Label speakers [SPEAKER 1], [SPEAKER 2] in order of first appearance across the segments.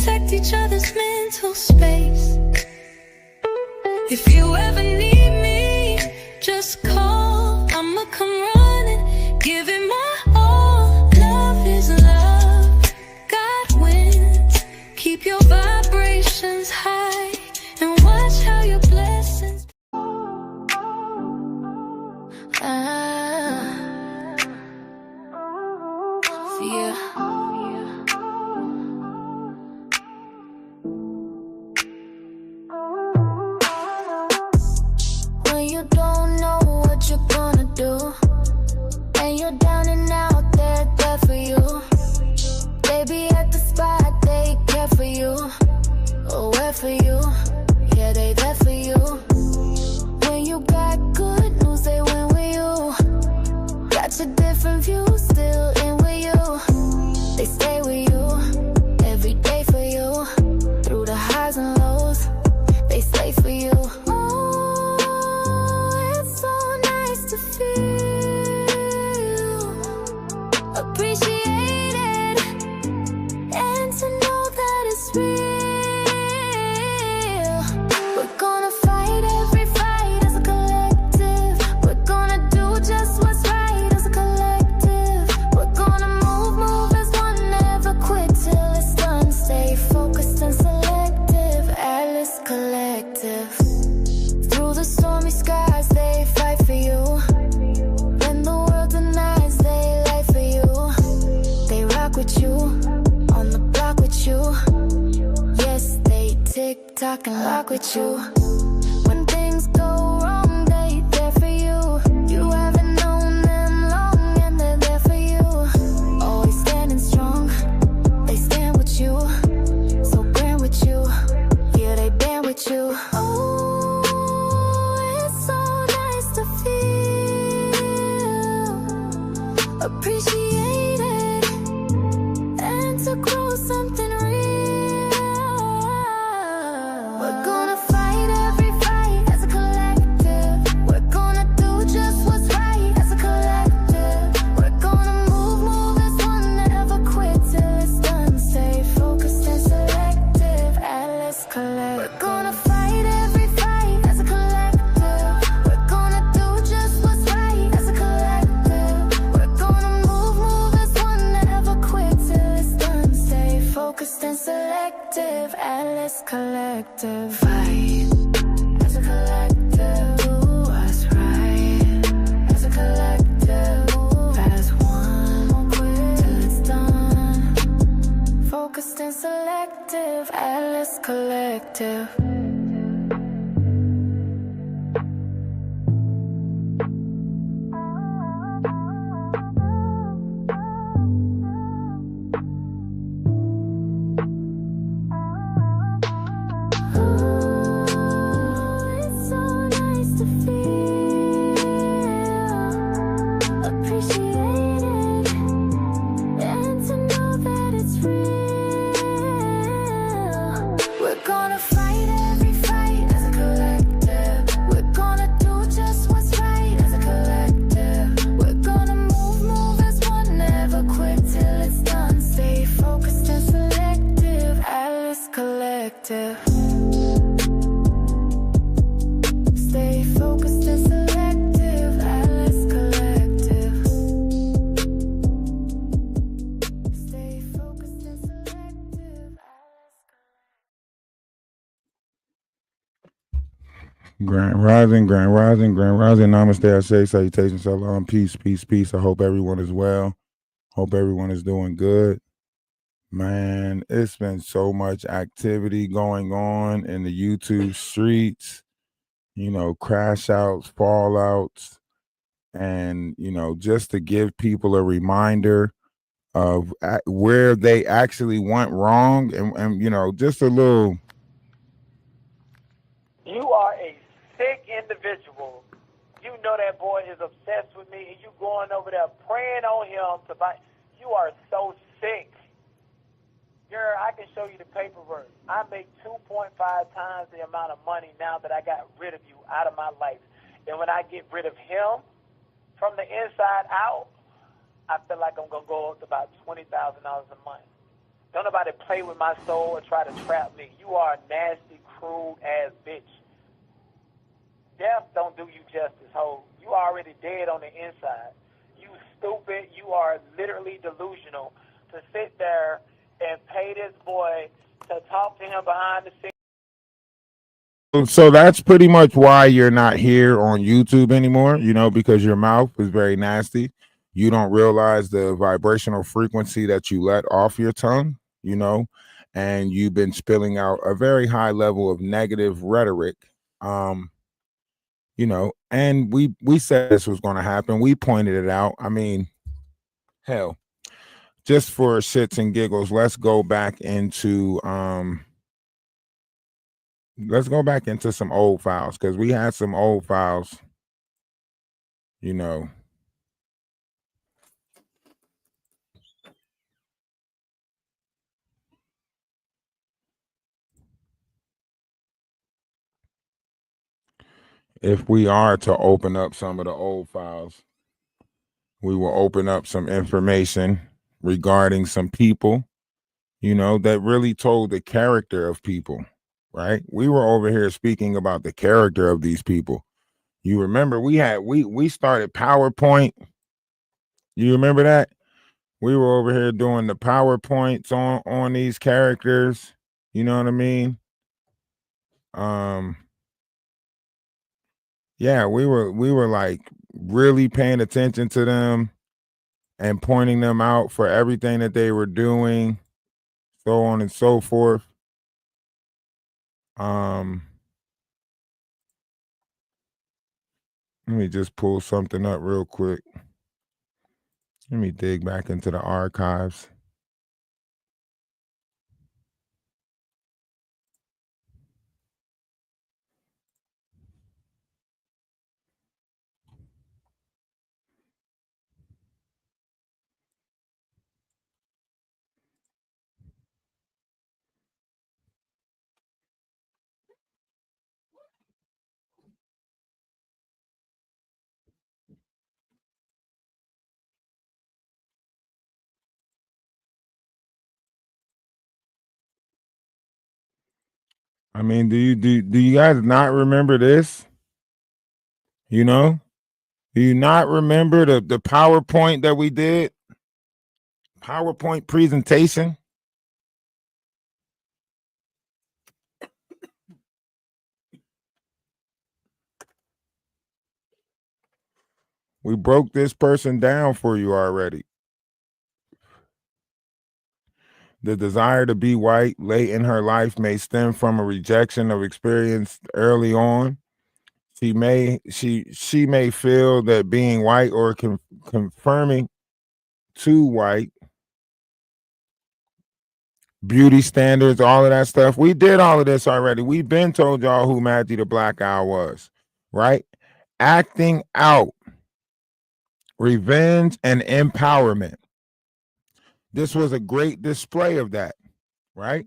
[SPEAKER 1] protect each other's mental space. If you ever need me, just call. I'ma come running, give it my all. Love is love, God wins. Keep your vibrations high and watch how your blessings. Yeah. When you don't know what you're gonna do, and you're down and out, they're there for you. They be at the spot, they care for you. Oh, where for you? Yeah, they there for you. When you got good news, they win with you. Got your different views, still in with you. They stay with you, every day for you. Through the highs and lows, they stay for you. Oh, it's so nice to feel appreciated and to know that it's real. We're gonna fight every fight as a collective. We're gonna do just what's right as a collective. We're gonna move as one, never quit till it's done. Stay focused and selective, Atlas Collective. Through the stormy skies, they fight for you. When the world denies, they lie for you. They rock with you, on the block with you. Yes, they tick-tock and lock with you. When things go wrong, they there for you. You haven't known them long and they're there for you. Always standing strong, they stand with you. So grand with you, yeah, they band with you. Oh, it's so nice to feel appreciated and to grow something real. We're gonna fight every fight as a collective. We're gonna do just what's right as a collective. We're gonna move as one, never quit till it's done. Stay focused and selective, Atlas Collective. We're gonna fight every fight as a collective. We're gonna do just what's right as a collective. We're gonna move as one, never quit till it's done. Stay focused and selective, Atlas Collective. Fight as a collective, do what's right as a collective. Move as one, won't quit till it's done. Focused and selective, Atlas Collective. It's so nice to feel appreciated and to know that it's real. We're gonna fight every fight as a collective. We're gonna do just what's right as a collective. We're gonna move as one, never quit till it's done. Stay focused and selective, Atlas Collective. Stay focused and selective, Atlas Collective. Stay focused and selective, Atlas
[SPEAKER 2] Grand Rising, Grand Rising, Grand Rising. Namaste, I say, salutations, salam, peace, peace, peace. I hope everyone is well. Hope everyone is doing good. Man, it's been so much activity going on in the YouTube streets, crash outs, fallouts, and, just to give people a reminder of where they actually went wrong and just a little.
[SPEAKER 3] You are a sick individual. You know that boy is obsessed with me, and you going over there praying on him to buy. You are so sick. Girl, I can show you the paperwork. I make 2.5 times the amount of money now that I got rid of you out of my life. And when I get rid of him from the inside out, I feel like I'm going to go up to about $20,000 a month. Don't nobody play with my soul or try to trap me. You are a nasty, cruel ass bitch. Death don't do you justice, ho. You already dead on the inside. You stupid. You are literally delusional to sit there and pay this boy to talk to him behind the scenes.
[SPEAKER 2] So that's pretty much why you're not here on YouTube anymore, because your mouth is very nasty. You don't realize the vibrational frequency that you let off your tongue, and you've been spilling out a very high level of negative rhetoric. And we said this was going to happen. We pointed it out. I mean, hell, just for shits and giggles, let's go back into some old files, because we had some old files, if we are to open up some of the old files, we will open up some information regarding some people, that really told the character of people, right? We were over here speaking about the character of these people. You remember we started PowerPoint. You remember that? We were over here doing the PowerPoints on these characters. You know what I mean? Yeah, we were like really paying attention to them and pointing them out for everything that they were doing, so on and so forth. Let me just pull something up real quick. Let me dig back into the archives. I mean, do you guys not remember this? Do you not remember the PowerPoint that we did? PowerPoint presentation? We broke this person down for you already. The desire to be white late in her life may stem from a rejection of experience early on. She may feel that being white or confirming to white beauty standards, all of that stuff. We did all of this already. We've been told y'all who Matthew the Black Owl was, right? Acting out, revenge, and empowerment. This was a great display of that, right?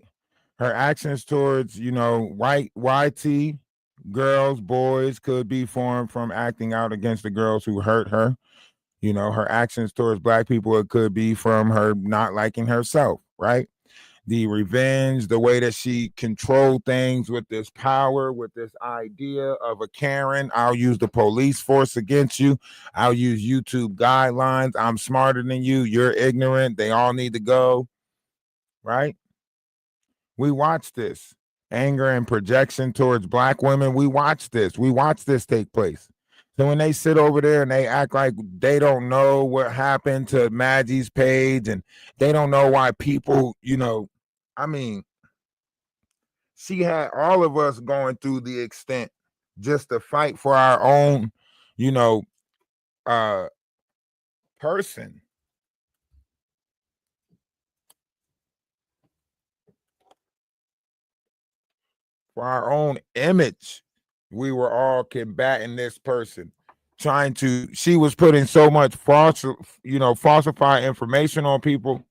[SPEAKER 2] Her actions towards, white YT girls, boys could be formed from acting out against the girls who hurt her. Her actions towards black people, it could be from her not liking herself, right? The revenge, the way that she controlled things with this power, with this idea of a Karen. I'll use the police force against you. I'll use YouTube guidelines. I'm smarter than you. You're ignorant. They all need to go, right? We watched this. Anger and projection towards black women. We watched this. We watched this take place. So when they sit over there and they act like they don't know what happened to Maggie's page and they don't know why people, I mean, she had all of us going through the extent just to fight for our own, person. For our own image. We were all combating this person. She was putting so much falsified information on people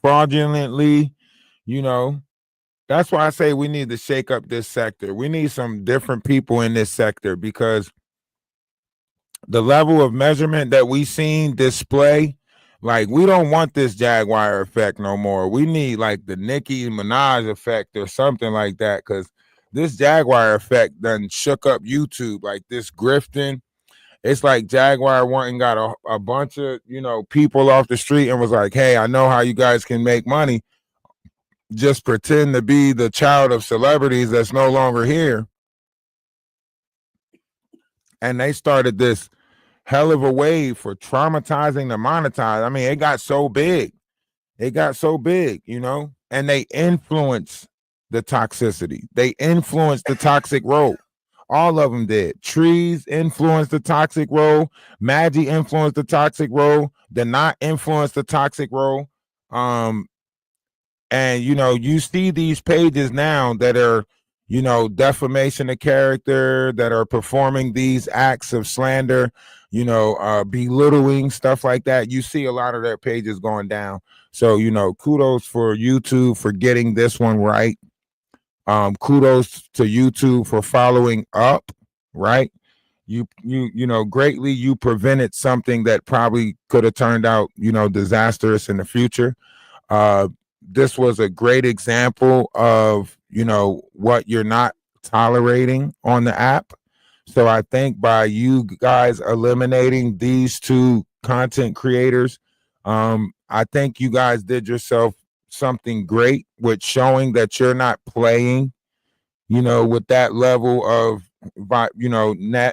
[SPEAKER 2] fraudulently, That's why I say we need to shake up this sector. We need some different people in this sector, because the level of measurement that we seen display Like, we don't want this Jaguar effect no more. We need like the Nicki Minaj effect or something like that, because this Jaguar effect done shook up YouTube. Like, this grifting, it's like Jaguar went and got a bunch of, people off the street and was like, hey, I know how you guys can make money. Just pretend to be the child of celebrities that's no longer here. And they started this hell of a wave for traumatizing the monetized. I mean, it got so big. And they influence the toxicity. They influence the toxic role. All of them did. Trees influenced the toxic role. Maggie influenced the toxic role. The Not influenced the toxic role. And you see these pages now that are, defamation of character, that are performing these acts of slander, belittling, stuff like that. You see a lot of their pages going down. So, kudos for YouTube for getting this one right. Kudos to YouTube for following up, right? Greatly you prevented something that probably could have turned out, disastrous in the future. This was a great example of, what you're not tolerating on the app. So I think by you guys eliminating these two content creators, I think you guys did yourself something great with showing that you're not playing, with that level of,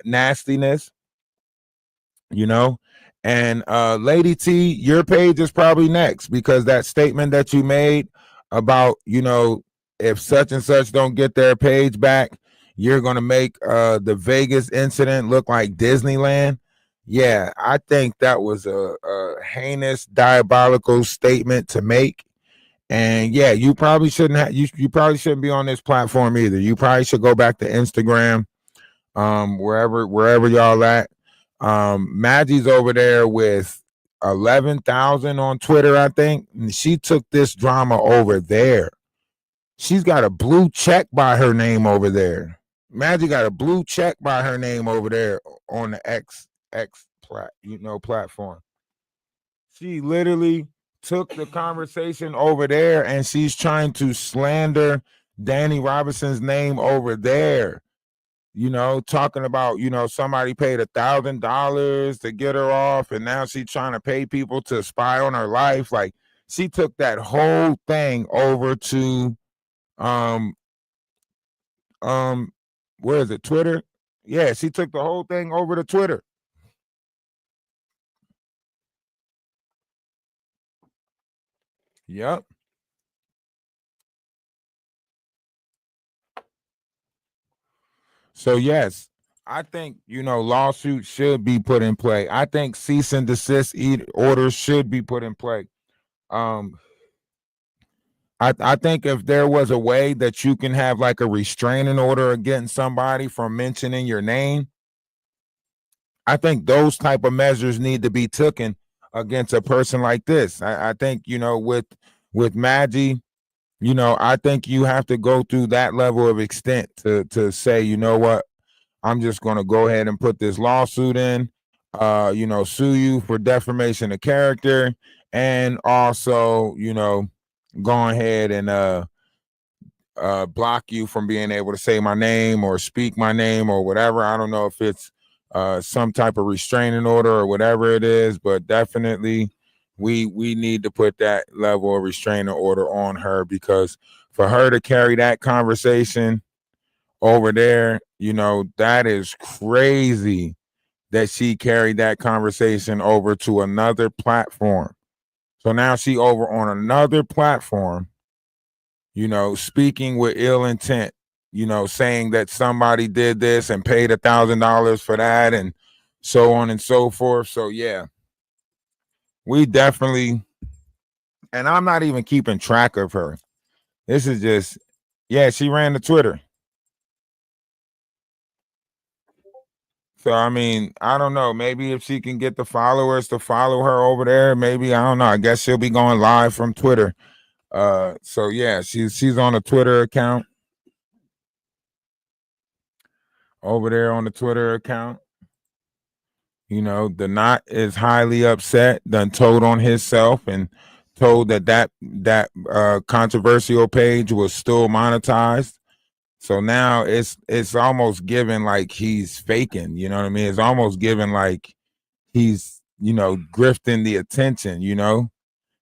[SPEAKER 2] nastiness, and Lady T, your page is probably next, because that statement that you made about, if such and such don't get their page back, you're going to make the Vegas incident look like Disneyland. Yeah, I think that was a heinous, diabolical statement to make. And yeah, you probably shouldn't have, you probably shouldn't be on this platform either. You probably should go back to Instagram, wherever y'all at. Maggie's over there with 11,000 on Twitter, I think. And she took this drama over there. She's got a blue check by her name over there. Maggie got a blue check by her name over there on the X platform. She literally took the conversation over there, and she's trying to slander Danny Robinson's name over there. Talking about, somebody paid $1,000 to get her off, and now she's trying to pay people to spy on her life. Like, she took that whole thing over to where is it, Twitter? Yeah, she took the whole thing over to Twitter. Yep. So yes, I think, lawsuits should be put in play. I think cease and desist orders should be put in play. I think if there was a way that you can have like a restraining order against somebody from mentioning your name, I think those type of measures need to be taken against a person like this. I think, with Maggie, I think you have to go through that level of extent to say, you know what, I'm just going to go ahead and put this lawsuit in, sue you for defamation of character, and also, go ahead and block you from being able to say my name or speak my name or whatever. I don't know if it's some type of restraining order or whatever it is, but definitely we need to put that level of restraining order on her, because for her to carry that conversation over there, that is crazy that she carried that conversation over to another platform. So now she over on another platform, speaking with ill intent, saying that somebody did this and paid $1,000 for that, and so on and so forth. So yeah, we definitely, and I'm not even keeping track of her. This is just, yeah, she ran the Twitter. So I mean, I don't know. Maybe if she can get the followers to follow her over there, maybe, I don't know. I guess she'll be going live from Twitter. So yeah, she's on a Twitter account. Over there on the Twitter account. You know, the knot is highly upset, done told on himself and told that controversial page was still monetized. So now it's almost given like he's faking, you know what I mean? It's almost given like he's, grifting the attention,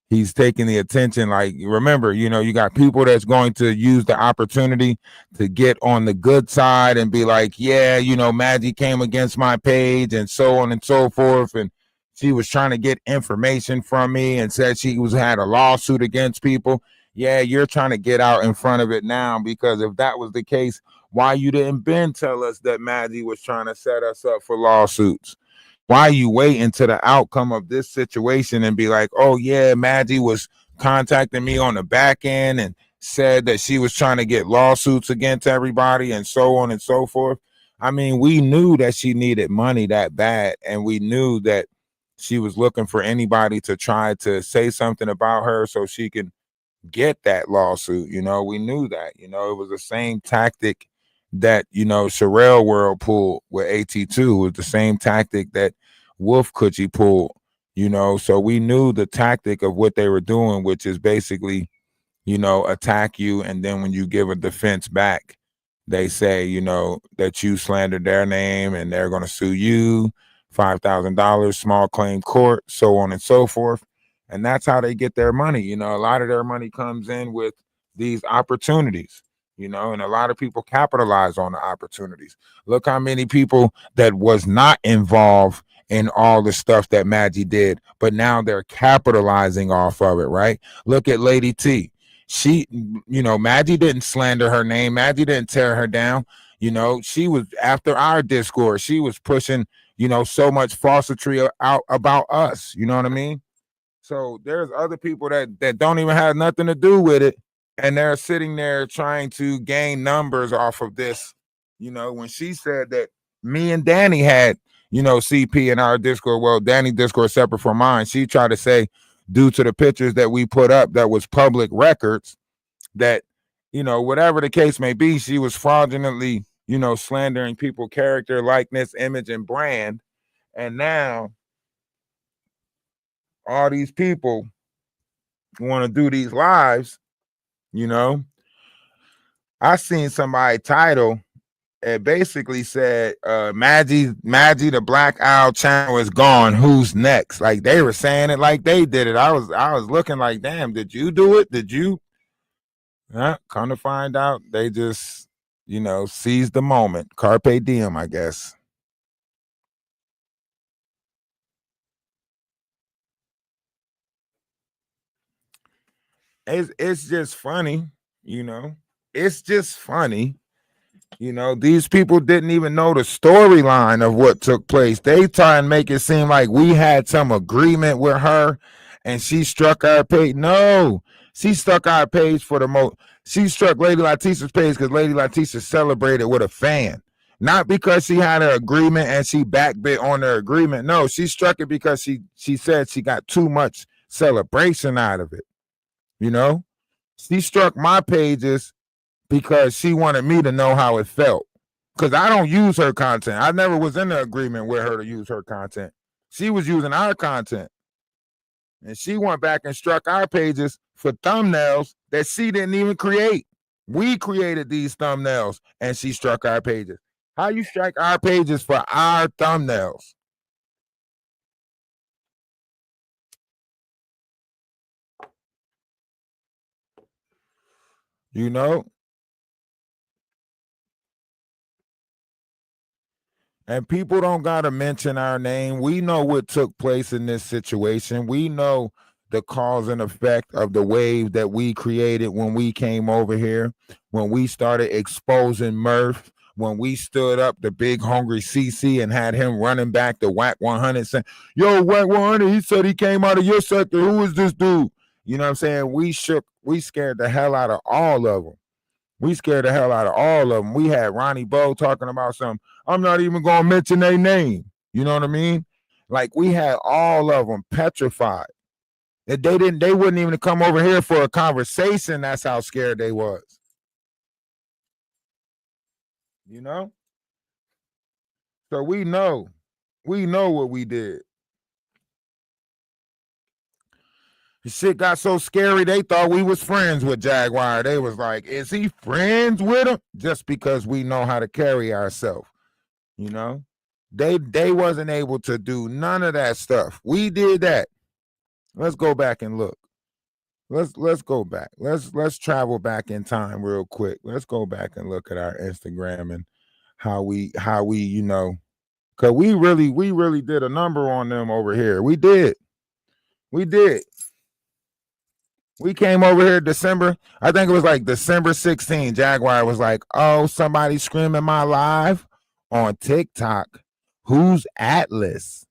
[SPEAKER 2] he's taking the attention. Like, remember, you got people that's going to use the opportunity to get on the good side and be like, yeah, Maggie came against my page and so on and so forth, and she was trying to get information from me and said she was had a lawsuit against people. Yeah, you're trying to get out in front of it now, because if that was the case, why you didn't been tell us that Maggie was trying to set us up for lawsuits? Why you wait until the outcome of this situation and be like, oh yeah, Maggie was contacting me on the back end and said that she was trying to get lawsuits against everybody and so on and so forth. I mean, we knew that she needed money that bad, and we knew that she was looking for anybody to try to say something about her so she can get that lawsuit. We knew that. It was the same tactic that, Sherelle World pulled with AT2. It was the same tactic that Wolf Coochie pulled, so we knew the tactic of what they were doing, which is basically, attack you, and then when you give a defense back, they say, that you slandered their name and they're going to sue you, $5,000, small claim court, so on and so forth. And that's how they get their money. A lot of their money comes in with these opportunities, and a lot of people capitalize on the opportunities. Look how many people that was not involved in all the stuff that Maggie did, but now they're capitalizing off of it, right? Look at Lady T. She, Maggie didn't slander her name. Maggie didn't tear her down. She was, after our discourse, she was pushing, so much falsity out about us. You know what I mean? So there's other people that don't even have nothing to do with it, and they're sitting there trying to gain numbers off of this. When she said that me and Danny had, CP in our Discord. Well, Danny Discord separate from mine. She tried to say, due to the pictures that we put up that was public records, that, whatever the case may be, she was fraudulently, slandering people, character, likeness, image, and brand. And now all these people want to do these lives. I seen somebody title, it basically said, Maggie the Black Owl channel is gone, who's next? Like, they were saying it like they did it. I was looking like, damn, did you do it? Did you? Come to find out, they just, seized the moment. Carpe diem, I guess. It's just funny, It's just funny. These people didn't even know the storyline of what took place. They try and make it seem like we had some agreement with her and she struck our page. No, she struck our page for the most. She struck Lady Letitia's page because Lady Letitia celebrated with a fan. Not because she had an agreement and she backbit on her agreement. No, she struck it because she said she got too much celebration out of it. She struck my pages because she wanted me to know how it felt. Because I don't use her content. I never was in the agreement with her to use her content. She was using our content. And she went back and struck our pages for thumbnails that she didn't even create. We created these thumbnails and she struck our pages. How you strike our pages for our thumbnails? You know? And people don't got to mention our name. We know what took place in this situation. We know the cause and effect of the wave that we created when we came over here, when we started exposing Murph, when we stood up the big hungry CC and had him running back the Whack 100 saying, yo, Whack 100, he said he came out of your sector. Who is this dude? You know what I'm saying? We scared the hell out of all of them. We scared the hell out of all of them. We had Ronnie Bo talking about something. I'm not even going to mention their name. You know what I mean? Like, we had all of them petrified. That they wouldn't even come over here for a conversation. That's how scared they was. You know? So we know We know what we did. The shit got so scary, they thought we was friends with Jaguar. They was like, is he friends with him? Just because we know how to carry ourselves, you know? They wasn't able to do none of that stuff. We did that. Let's go back and look. Let's go back. Let's travel back in time real quick. Let's go back and look at our Instagram and how we you know, cause we really did a number on them over here. We did. We came over here December. I think it was like December 16. Jaguar was like, "Oh, somebody screaming my live on TikTok. Who's Atlas?"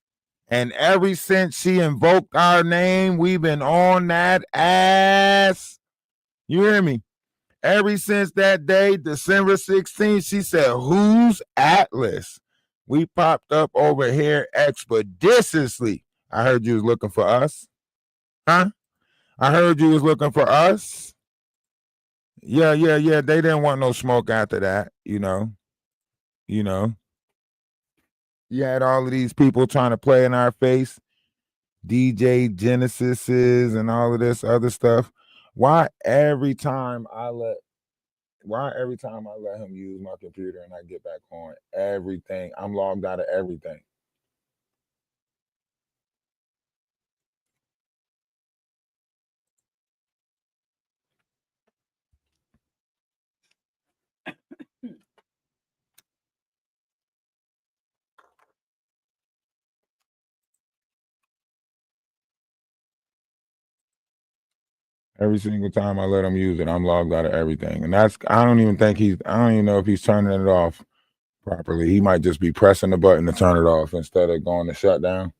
[SPEAKER 2] And ever since she invoked our name, we've been on that ass. You hear me? Ever since that day, December 16th, she said, "Who's Atlas?" We popped up over here expeditiously. I heard you was looking for us. Huh? I heard you was looking for us. Yeah. They didn't want no smoke after that, you know. You had all of these people trying to play in our face. DJ Genesises and all of this other stuff. Why every time I let him use my computer and I get back on everything, I'm logged out of everything. Every single time I let him use it, I'm logged out of everything. And I don't even know if he's turning it off properly. He might just be pressing the button to turn it off instead of going to shut down.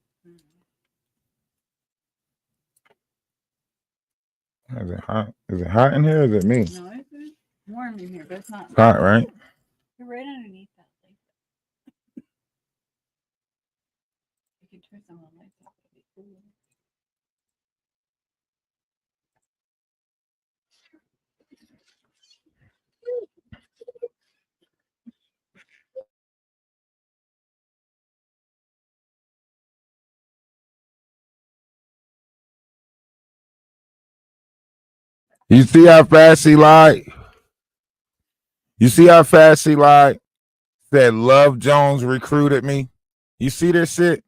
[SPEAKER 2] Is it hot? Is it hot in here? Or is it me?
[SPEAKER 4] No, it's warm in here, but it's not.
[SPEAKER 2] It's hot, right?
[SPEAKER 4] You're right underneath that light. You can turn some of the lights off. It'll be cool.
[SPEAKER 2] You see how fast she lied? Said Love Jones recruited me. You see this shit?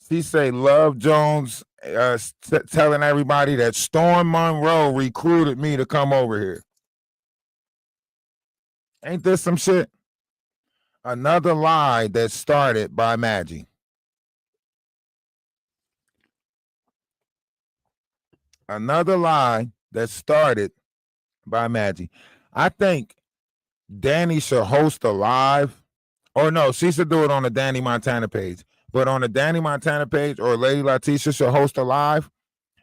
[SPEAKER 2] She say Love Jones telling everybody that Storm Monroe recruited me to come over here. Ain't this some shit? Another lie that started by Maggie. Another lie that started by Maggie. I think Danny should host a live. Or no, she should do it on the Danny Montana page. But on the Danny Montana page or Lady Letitia should host a live.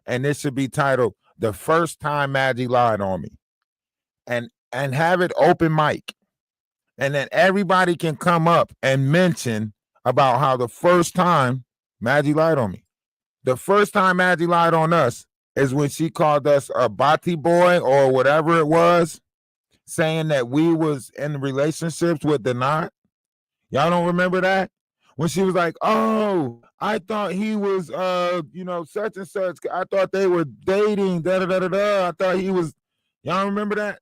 [SPEAKER 2] And this should be titled "The First Time Maggie Lied on Me." And have it open mic. And then everybody can come up and mention about how the first time Maggie lied on me. The first time Maggie lied on us is when she called us a bati boy or whatever it was, saying that we was in relationships with Denat. Y'all don't remember that? When she was like, "Oh, I thought he was such and such. I thought they were dating, da da da da da. I thought he was." Y'all remember that?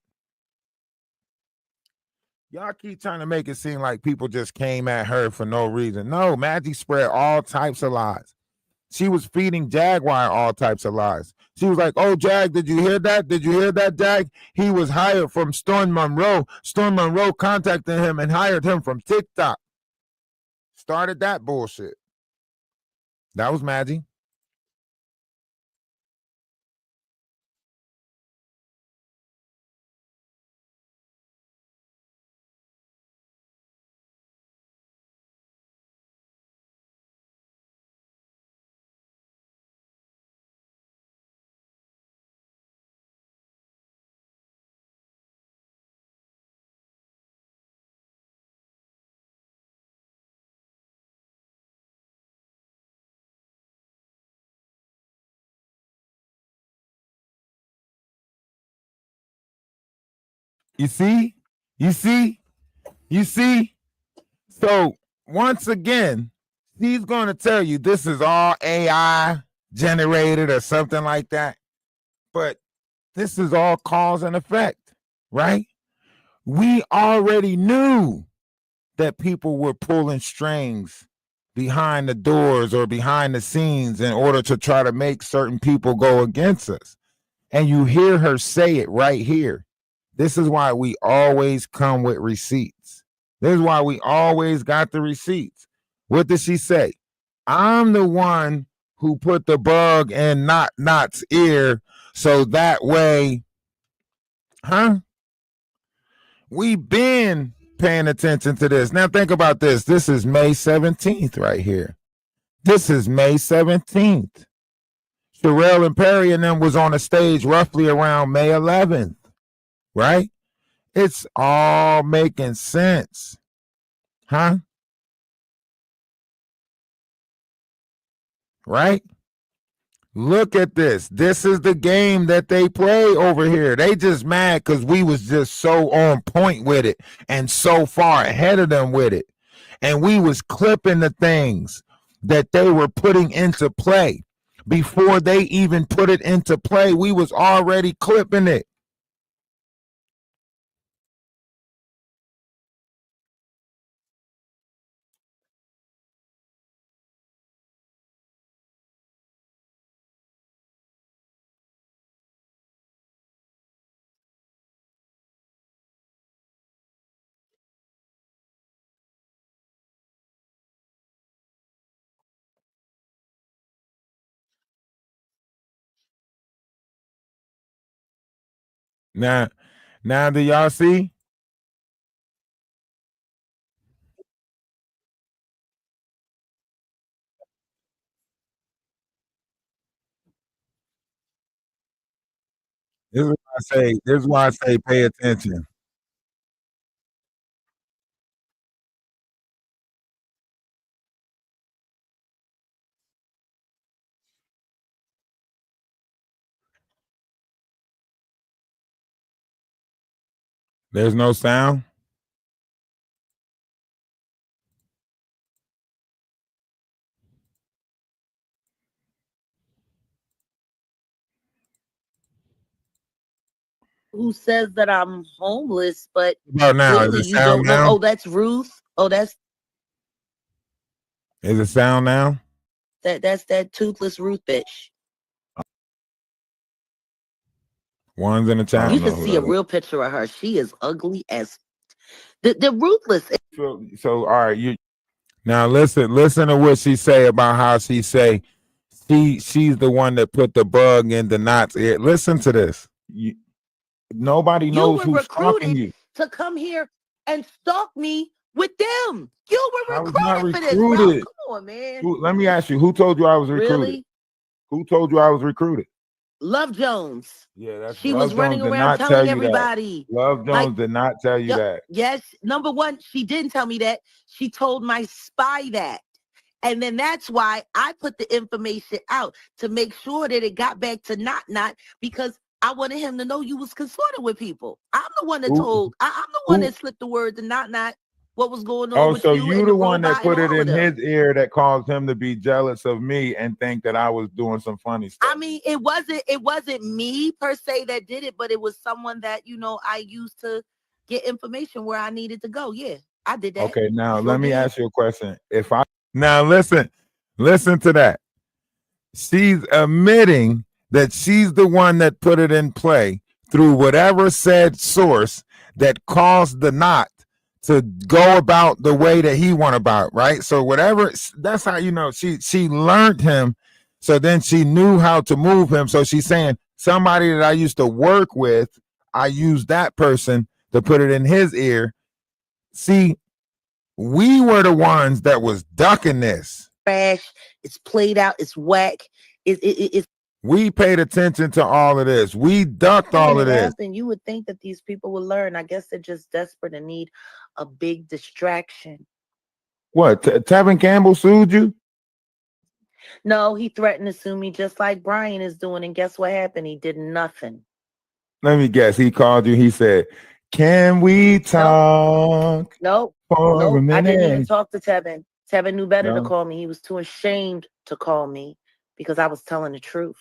[SPEAKER 2] Y'all keep trying to make it seem like people just came at her for no reason. No, Maggie spread all types of lies. She was feeding Jaguar all types of lies. She was like, "Oh, Jag, did you hear that? Did you hear that, Jag? He was hired from Storm Monroe. Storm Monroe contacted him and hired him from TikTok." Started that bullshit. That was Maggie. You see? So once again, He's going to tell you this is all AI generated or something like that. But this is all cause and effect, right? We already knew that people were pulling strings behind the doors or behind the scenes in order to try to make certain people go against us. And you hear her say it right here. This is why we always come with receipts. This is why we always got the receipts. What did she say? I'm the one who put the bug in Not's ear so that way, we've been paying attention to this. Now think about this. This is May 17th right here. This is May 17th. Sherelle and Perry and them was on the stage roughly around May 11th, right? It's all making sense, right? Look at this. This is the game that they play over here. They just mad because we was just so on point with it and so far ahead of them with it. And we was clipping the things that they were putting into play. Before they even put it into play, we was already clipping it. Now do y'all see? This is why I say pay attention. There's no sound.
[SPEAKER 5] Who says that I'm homeless, but
[SPEAKER 2] About now,
[SPEAKER 5] clearly
[SPEAKER 2] is it
[SPEAKER 5] you
[SPEAKER 2] sound
[SPEAKER 5] don't know.
[SPEAKER 2] now?
[SPEAKER 5] Oh, that's Ruth. Oh,
[SPEAKER 2] Is it sound now?
[SPEAKER 5] that's that toothless Ruth bitch.
[SPEAKER 2] One's in the chat.
[SPEAKER 5] You can see a real picture of her. She is ugly as the ruthless.
[SPEAKER 2] So all right, you now listen to what she say about how she say she's the one that put the bug in the Not's ear. Listen to this. Nobody knows
[SPEAKER 5] You were
[SPEAKER 2] who's stalking
[SPEAKER 5] recruited
[SPEAKER 2] you.
[SPEAKER 5] to come here and stalk me with them. You were
[SPEAKER 2] I was not
[SPEAKER 5] recruited for this, bro.
[SPEAKER 2] recruited.
[SPEAKER 5] Come on, man.
[SPEAKER 2] Let me ask you, who told you I was recruited?
[SPEAKER 5] Really?
[SPEAKER 2] Who told you I was recruited?
[SPEAKER 5] Love Jones.
[SPEAKER 2] Yeah, that's
[SPEAKER 5] She
[SPEAKER 2] Love
[SPEAKER 5] was running
[SPEAKER 2] Jones did
[SPEAKER 5] around
[SPEAKER 2] not
[SPEAKER 5] telling
[SPEAKER 2] tell you
[SPEAKER 5] everybody.
[SPEAKER 2] that. Love Jones
[SPEAKER 5] Like,
[SPEAKER 2] did not tell you that.
[SPEAKER 5] Yes, number one, she didn't tell me that. She told my spy that. And then that's why I put the information out to make sure that it got back to Not because I wanted him to know you was consorting with people. I'm the one that told. I'm the one that slipped the word to Not what was going on with
[SPEAKER 2] so
[SPEAKER 5] you and
[SPEAKER 2] the one that
[SPEAKER 5] robot
[SPEAKER 2] put
[SPEAKER 5] and
[SPEAKER 2] it
[SPEAKER 5] all
[SPEAKER 2] in
[SPEAKER 5] of them.
[SPEAKER 2] his ear that caused him to be jealous of me and think that I was doing some funny stuff.
[SPEAKER 5] I mean, it wasn't me per se that did it, but it was someone that I used to get information where I needed to go. Yeah, I did that.
[SPEAKER 2] Okay, now
[SPEAKER 5] Sure
[SPEAKER 2] let me
[SPEAKER 5] did.
[SPEAKER 2] ask you a question. Now listen to that. She's admitting that she's the one that put it in play through whatever said source that caused the Knot to go about the way that he went about, right? So whatever, that's how she learned him. So then she knew how to move him. So she's saying somebody that I used to work with, I used that person to put it in his ear. See, we were the ones that was ducking this.
[SPEAKER 5] Trash. It's played out. It's whack. It's.
[SPEAKER 2] We paid attention to all of this. We ducked all of this.
[SPEAKER 5] And you would think that these people would learn. I guess they're just desperate and need a big distraction.
[SPEAKER 2] What? Tevin Campbell sued you?
[SPEAKER 5] No, he threatened to sue me just like Brian is doing. And guess what happened? He did nothing.
[SPEAKER 2] Let me guess. He called you. He said, "Can we talk?"
[SPEAKER 5] Nope.
[SPEAKER 2] For a minute.
[SPEAKER 5] I didn't even talk to Tevin. Tevin knew better to
[SPEAKER 2] No.
[SPEAKER 5] call me. He was too ashamed to call me because I was telling the truth.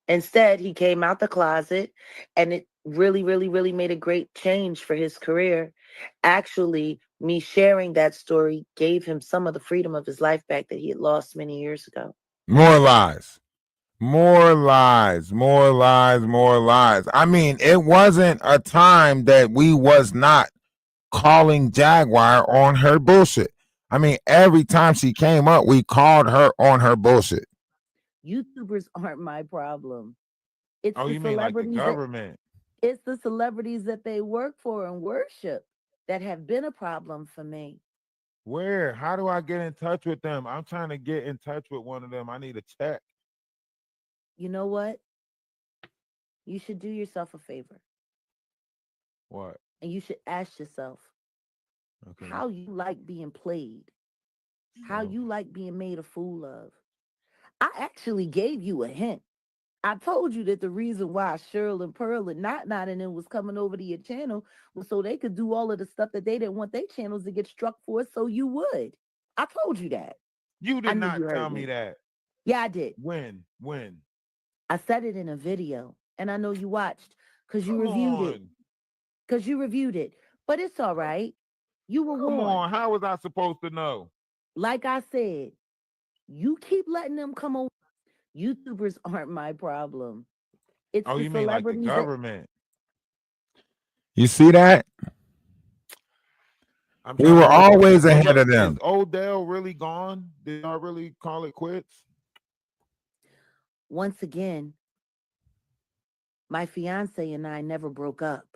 [SPEAKER 5] Instead, he came out the closet, and it really, really, really made a great change for his career. Actually, me sharing that story gave him some of the freedom of his life back that he had lost many years ago.
[SPEAKER 2] More lies. More lies. More lies. More lies. I mean, it wasn't a time that we was not calling Jaguar on her bullshit. I mean, every time she came up, we called her on her bullshit.
[SPEAKER 5] YouTubers aren't my problem. It's
[SPEAKER 2] Oh,
[SPEAKER 5] the
[SPEAKER 2] you mean like the
[SPEAKER 5] celebrities that
[SPEAKER 2] government?
[SPEAKER 5] it's the celebrities that they work for and worship that have been a problem for me.
[SPEAKER 2] Where? How do I get in touch with them? I'm trying to get in touch with one of them. I need a check.
[SPEAKER 5] You know what? You should do yourself a favor,
[SPEAKER 2] What?
[SPEAKER 5] and you should ask yourself
[SPEAKER 2] Okay.
[SPEAKER 5] how you like being played, how
[SPEAKER 2] So,
[SPEAKER 5] you like being made a fool of. I actually gave you a hint. I told you that the reason why Cheryl and Pearl and Not and them was coming over to your channel was so they could do all of the stuff that they didn't want their channels to get struck for, so you would. I told you that.
[SPEAKER 2] you
[SPEAKER 5] I
[SPEAKER 2] did
[SPEAKER 5] knew you
[SPEAKER 2] not tell
[SPEAKER 5] heard
[SPEAKER 2] me
[SPEAKER 5] me.
[SPEAKER 2] that.
[SPEAKER 5] Yeah, I did.
[SPEAKER 2] When? When?
[SPEAKER 5] I said it in a video, and I know you watched because you
[SPEAKER 2] Come
[SPEAKER 5] reviewed it.
[SPEAKER 2] on.
[SPEAKER 5] Because you reviewed it. But it's all right. You were
[SPEAKER 2] Come
[SPEAKER 5] warned.
[SPEAKER 2] on. How was I supposed to know?
[SPEAKER 5] Like I said, you keep letting them come over. YouTubers aren't my problem. It's
[SPEAKER 2] Oh,
[SPEAKER 5] the
[SPEAKER 2] you mean like the
[SPEAKER 5] celebrities that
[SPEAKER 2] government? You see that?
[SPEAKER 5] I'm
[SPEAKER 2] We
[SPEAKER 5] trying
[SPEAKER 2] were
[SPEAKER 5] to look at
[SPEAKER 2] always
[SPEAKER 5] this.
[SPEAKER 2] ahead of them. Is Odell really gone? Did y'all really call it quits?
[SPEAKER 5] Once again, my fiance and I never broke up.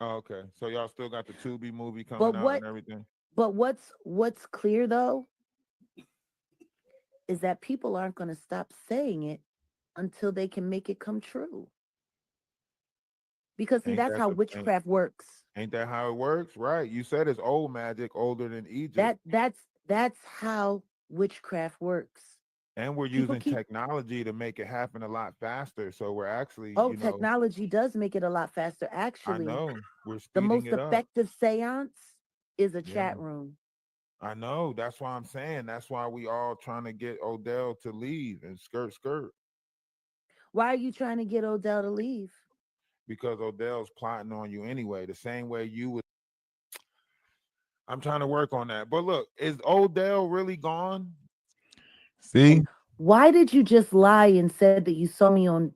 [SPEAKER 2] Oh, okay. So y'all still got the Tubi movie coming
[SPEAKER 5] But
[SPEAKER 2] out
[SPEAKER 5] what
[SPEAKER 2] and everything?
[SPEAKER 5] but what's clear though is that people aren't going to stop saying it until they can make it come true. Because see,
[SPEAKER 2] Ain't
[SPEAKER 5] that's
[SPEAKER 2] that
[SPEAKER 5] how
[SPEAKER 2] the
[SPEAKER 5] witchcraft works.
[SPEAKER 2] ain't that how it works? Right. You said it's old magic, older than Egypt.
[SPEAKER 5] That's how witchcraft works.
[SPEAKER 2] And we're
[SPEAKER 5] People
[SPEAKER 2] using
[SPEAKER 5] keep
[SPEAKER 2] technology to make it happen a lot faster. So we're actually,
[SPEAKER 5] technology does make it a lot faster.
[SPEAKER 2] I
[SPEAKER 5] Actually,
[SPEAKER 2] know we're
[SPEAKER 5] the
[SPEAKER 2] speeding
[SPEAKER 5] most
[SPEAKER 2] it up.
[SPEAKER 5] effective seance is a
[SPEAKER 2] Yeah.
[SPEAKER 5] chat room.
[SPEAKER 2] I know. That's why I'm saying. That's why we all trying to get Odell to leave and skirt.
[SPEAKER 5] Why are you trying to get Odell to leave?
[SPEAKER 2] Because Odell's plotting on you anyway. The same way you would. I'm trying to work on that. But look, is Odell really gone? See?
[SPEAKER 5] Why did you just lie and said that you saw me on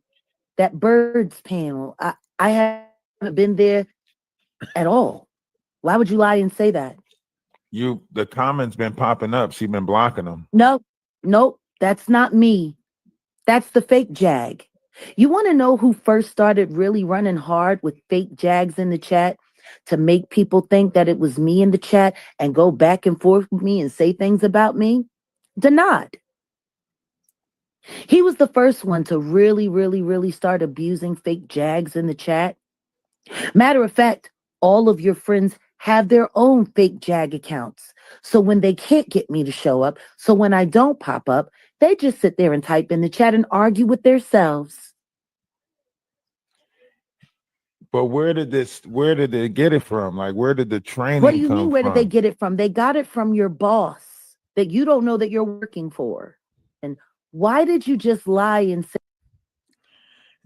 [SPEAKER 5] that birds panel? I haven't been there at all. Why would you lie and say that?
[SPEAKER 2] The comments been popping up. She been blocking them.
[SPEAKER 5] Nope, that's not me. That's the fake Jag. You want to know who first started really running hard with fake Jags in the chat to make people think that it was me in the chat and go back and forth with me and say things about me? Denard. He was the first one to really, really, really start abusing fake Jags in the chat. Matter of fact, all of your friends have their own fake Jag accounts. So when they can't get me to show up, so when I don't pop up, they just sit there and type in the chat and argue with themselves.
[SPEAKER 2] But where did they get it from? Like, where did the training
[SPEAKER 5] What do you
[SPEAKER 2] come
[SPEAKER 5] mean, where did
[SPEAKER 2] from?
[SPEAKER 5] they get it from? They got it from your boss that you don't know that you're working for. And why did you just lie and say?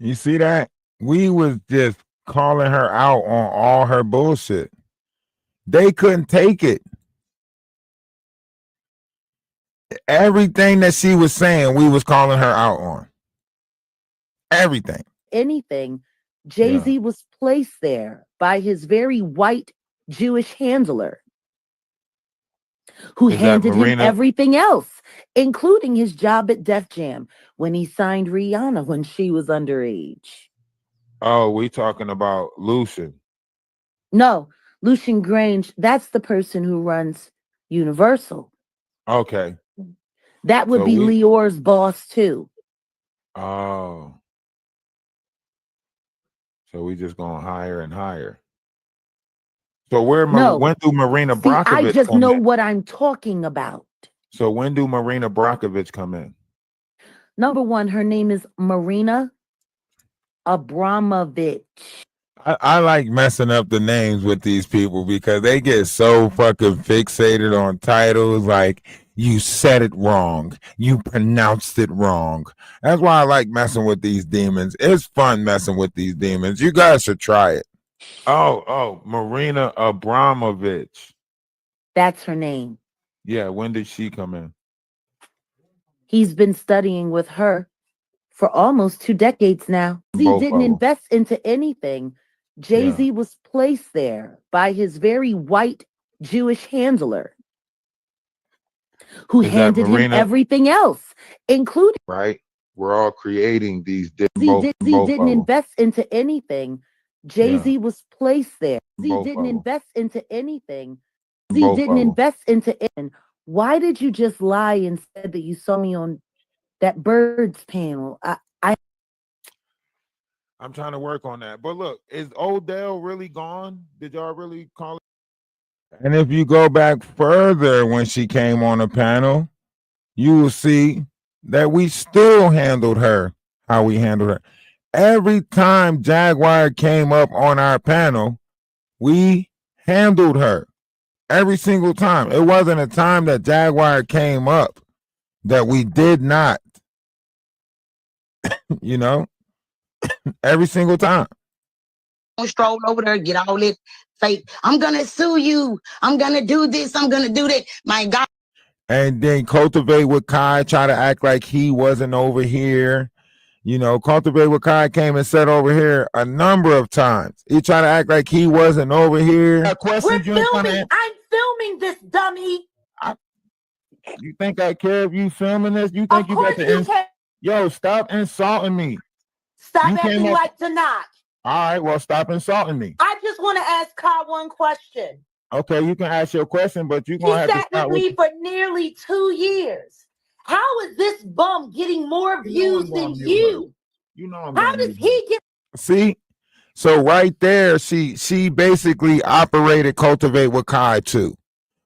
[SPEAKER 2] You see that? We was just calling her out on all her bullshit. They couldn't take it. Everything that she was saying, we was calling her out on. Everything.
[SPEAKER 5] Anything, Jay-Z was placed there by his very white Jewish handler who handed him everything else, including his job at Def Jam when he signed Rihanna when she was underage.
[SPEAKER 2] Oh, we talking about Lucian.
[SPEAKER 5] No, Lucian Grange, that's the person who runs Universal.
[SPEAKER 2] Okay.
[SPEAKER 5] That would be Lior's boss too.
[SPEAKER 2] Oh. So we just going higher and higher. So when do Marina Brockovich
[SPEAKER 5] I just know what I'm talking about.
[SPEAKER 2] So when do Marina Brockovich come in?
[SPEAKER 5] Number one, her name is Marina Abramovich.
[SPEAKER 2] I like messing up the names with these people because they get so fucking fixated on titles. Like, you said it wrong, you pronounced it wrong. That's why I like messing with these demons. It's fun messing with these demons. You guys should try it. Oh, Marina Abramovich.
[SPEAKER 5] That's her name.
[SPEAKER 2] Yeah, when did she come in?
[SPEAKER 5] He's been studying with her for almost 2 decades now. He
[SPEAKER 2] Both
[SPEAKER 5] didn't
[SPEAKER 2] of 'em.
[SPEAKER 5] invest into anything. Jay-Z was placed there by his very white Jewish handler who
[SPEAKER 2] Is that
[SPEAKER 5] handed him
[SPEAKER 2] Marina?
[SPEAKER 5] everything else, including
[SPEAKER 2] Right? We're all creating these
[SPEAKER 5] Jay-Z
[SPEAKER 2] both
[SPEAKER 5] didn't
[SPEAKER 2] of 'em.
[SPEAKER 5] invest into anything. Jay-Z
[SPEAKER 2] Yeah,
[SPEAKER 5] was placed there. Jay-Z
[SPEAKER 2] both
[SPEAKER 5] didn't
[SPEAKER 2] of 'em.
[SPEAKER 5] invest into anything. Jay-Z
[SPEAKER 2] Both
[SPEAKER 5] didn't
[SPEAKER 2] of 'em.
[SPEAKER 5] invest into it. Why did you just lie and said that you saw me on that Birds panel?
[SPEAKER 2] I'm trying to work on that. But look, is Odell really gone? Did y'all really call it? And if you go back further when she came on the panel, you will see that we still handled her how we handled her. Every time Jaguar came up on our panel, we handled her. Every single time. It wasn't a time that Jaguar came up that we did not, you know, every single time.
[SPEAKER 6] Stroll over there, get all it fake. I'm gonna sue you. I'm gonna do this. I'm gonna do that. My God.
[SPEAKER 2] And then Cultivate with Kai, try to act like he wasn't over here. You know, Cultivate with Kai came and sat over here a number of times. He tried to act like he wasn't over here.
[SPEAKER 5] We're filming. I'm filming this, dummy.
[SPEAKER 2] You think I care if you filming this? You think
[SPEAKER 5] Of course you can.
[SPEAKER 2] Yo, stop insulting me.
[SPEAKER 5] Stop
[SPEAKER 2] You
[SPEAKER 5] acting
[SPEAKER 2] came up-
[SPEAKER 5] like Tanakh.
[SPEAKER 2] All right, well, stop insulting me.
[SPEAKER 5] I just want to ask Kai one question.
[SPEAKER 2] Okay, you can ask your question, but you're
[SPEAKER 5] He
[SPEAKER 2] gonna have to
[SPEAKER 5] sat
[SPEAKER 2] stop
[SPEAKER 5] with me for nearly 2 years. How is this bum getting more views than you?
[SPEAKER 2] You know I'm
[SPEAKER 5] How does he get?
[SPEAKER 2] See? So right there, she basically operated Cultivate with Kai too,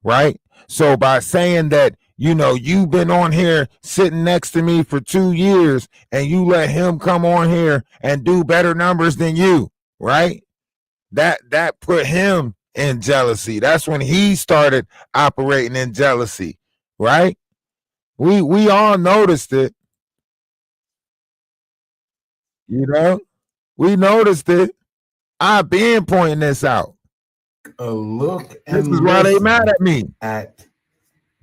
[SPEAKER 2] right? So by saying that, you know, you've been on here sitting next to me for 2 years and you let him come on here and do better numbers than you, right? That put him in jealousy. That's when he started operating in jealousy, right? We all noticed it. You know, we noticed it. I've been pointing this out.
[SPEAKER 7] A look
[SPEAKER 2] This
[SPEAKER 7] and
[SPEAKER 2] is why they
[SPEAKER 7] listen
[SPEAKER 2] mad at me.
[SPEAKER 7] at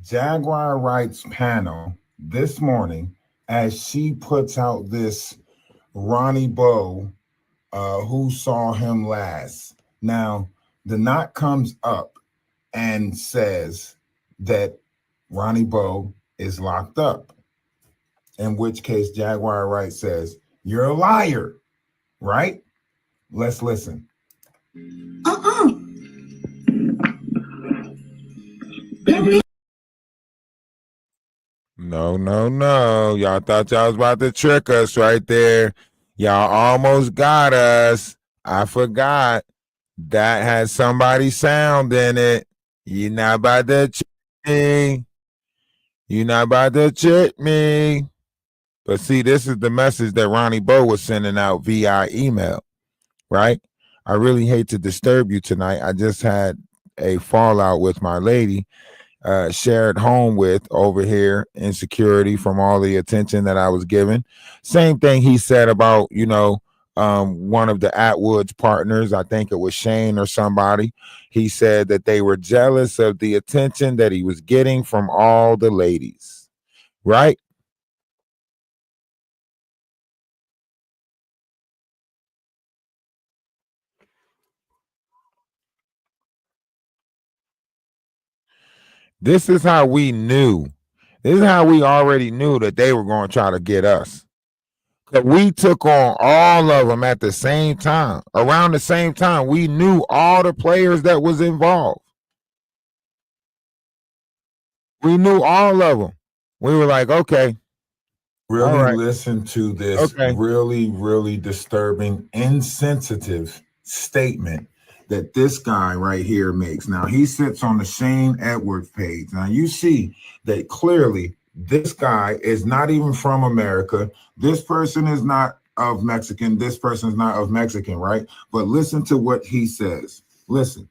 [SPEAKER 7] Jaguar Wright's panel this morning as she puts out this Ronnie Bow, who saw him last. Now, the knot comes up and says that Ronnie Bow is locked up, in which case Jaguar Wright says, "You're a liar," right? Let's listen.
[SPEAKER 2] No. Y'all thought y'all was about to trick us right there. Y'all almost got us. I forgot. That had somebody's sound in it. You're not about to trick me. You're not about to trick me. But see, this is the message that Ronnie Bow was sending out via email, right? I really hate to disturb you tonight. I just had a fallout with my lady, shared home with over here, insecurity from all the attention that I was given. Same thing he said about, you know, one of the Atwood's partners, I think it was Shane or somebody. He said that they were jealous of the attention that he was getting from all the ladies, right? This is how we knew. This is how we already knew that they were going to try to get us. We took on all of them at the same time. Around the same time, we knew all the players that was involved. We knew all of them. We were like, okay.
[SPEAKER 7] Really listen to this really disturbing, insensitive statement that this guy right here makes. Now, he sits on the Shane Edwards page. Now, you see that clearly this guy is not even from America. This person is not of Mexican. This person's not of Mexican, right? But listen to what he says. Listen.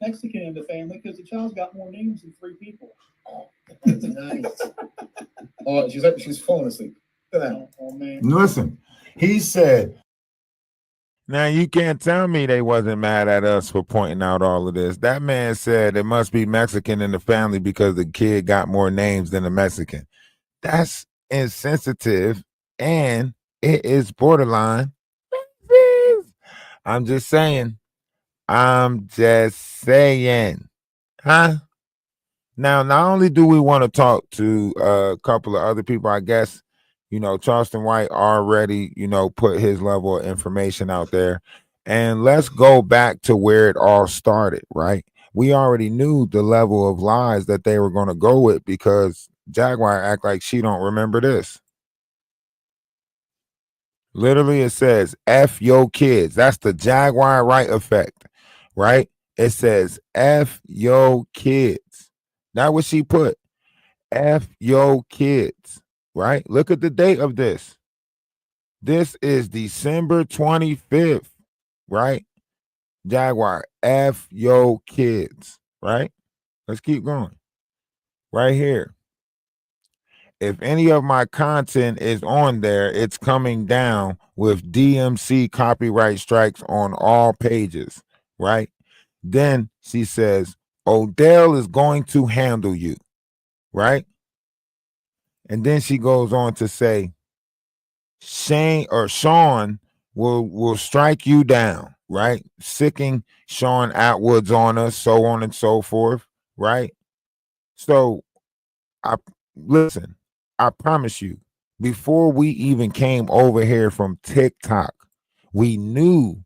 [SPEAKER 8] Mexican in the family because the child's got more names than 3 people. Oh, that's nice. Oh, she's falling asleep. Oh man.
[SPEAKER 7] Listen. He said.
[SPEAKER 2] Now you can't tell me they wasn't mad at us for pointing out all of this. That man said it must be Mexican in the family because the kid got more names than a Mexican. That's insensitive and it is borderline. I'm just saying. I'm just saying. Huh? Now, not only do we want to talk to a couple of other people, I guess, Charleston White already, put his level of information out there. And let's go back to where it all started, right? We already knew the level of lies that they were going to go with because Jaguar act like she don't remember this. Literally, it says, F your kids. That's the Jaguar Wright effect, right? It says, F your kids. That's what she put. F your kids, right? Look at the date of this. This is December 25th, right? Jaguar, F your kids, right? Let's keep going. Right here. If any of my content is on there, it's coming down with DMC copyright strikes on all pages, right? Then she says, Odell is going to handle you, right? And then she goes on to say, Sean will strike you down, right? Sicking Sean Atwoods on us, so on and so forth, right? So listen, I promise you, before we even came over here from TikTok, we knew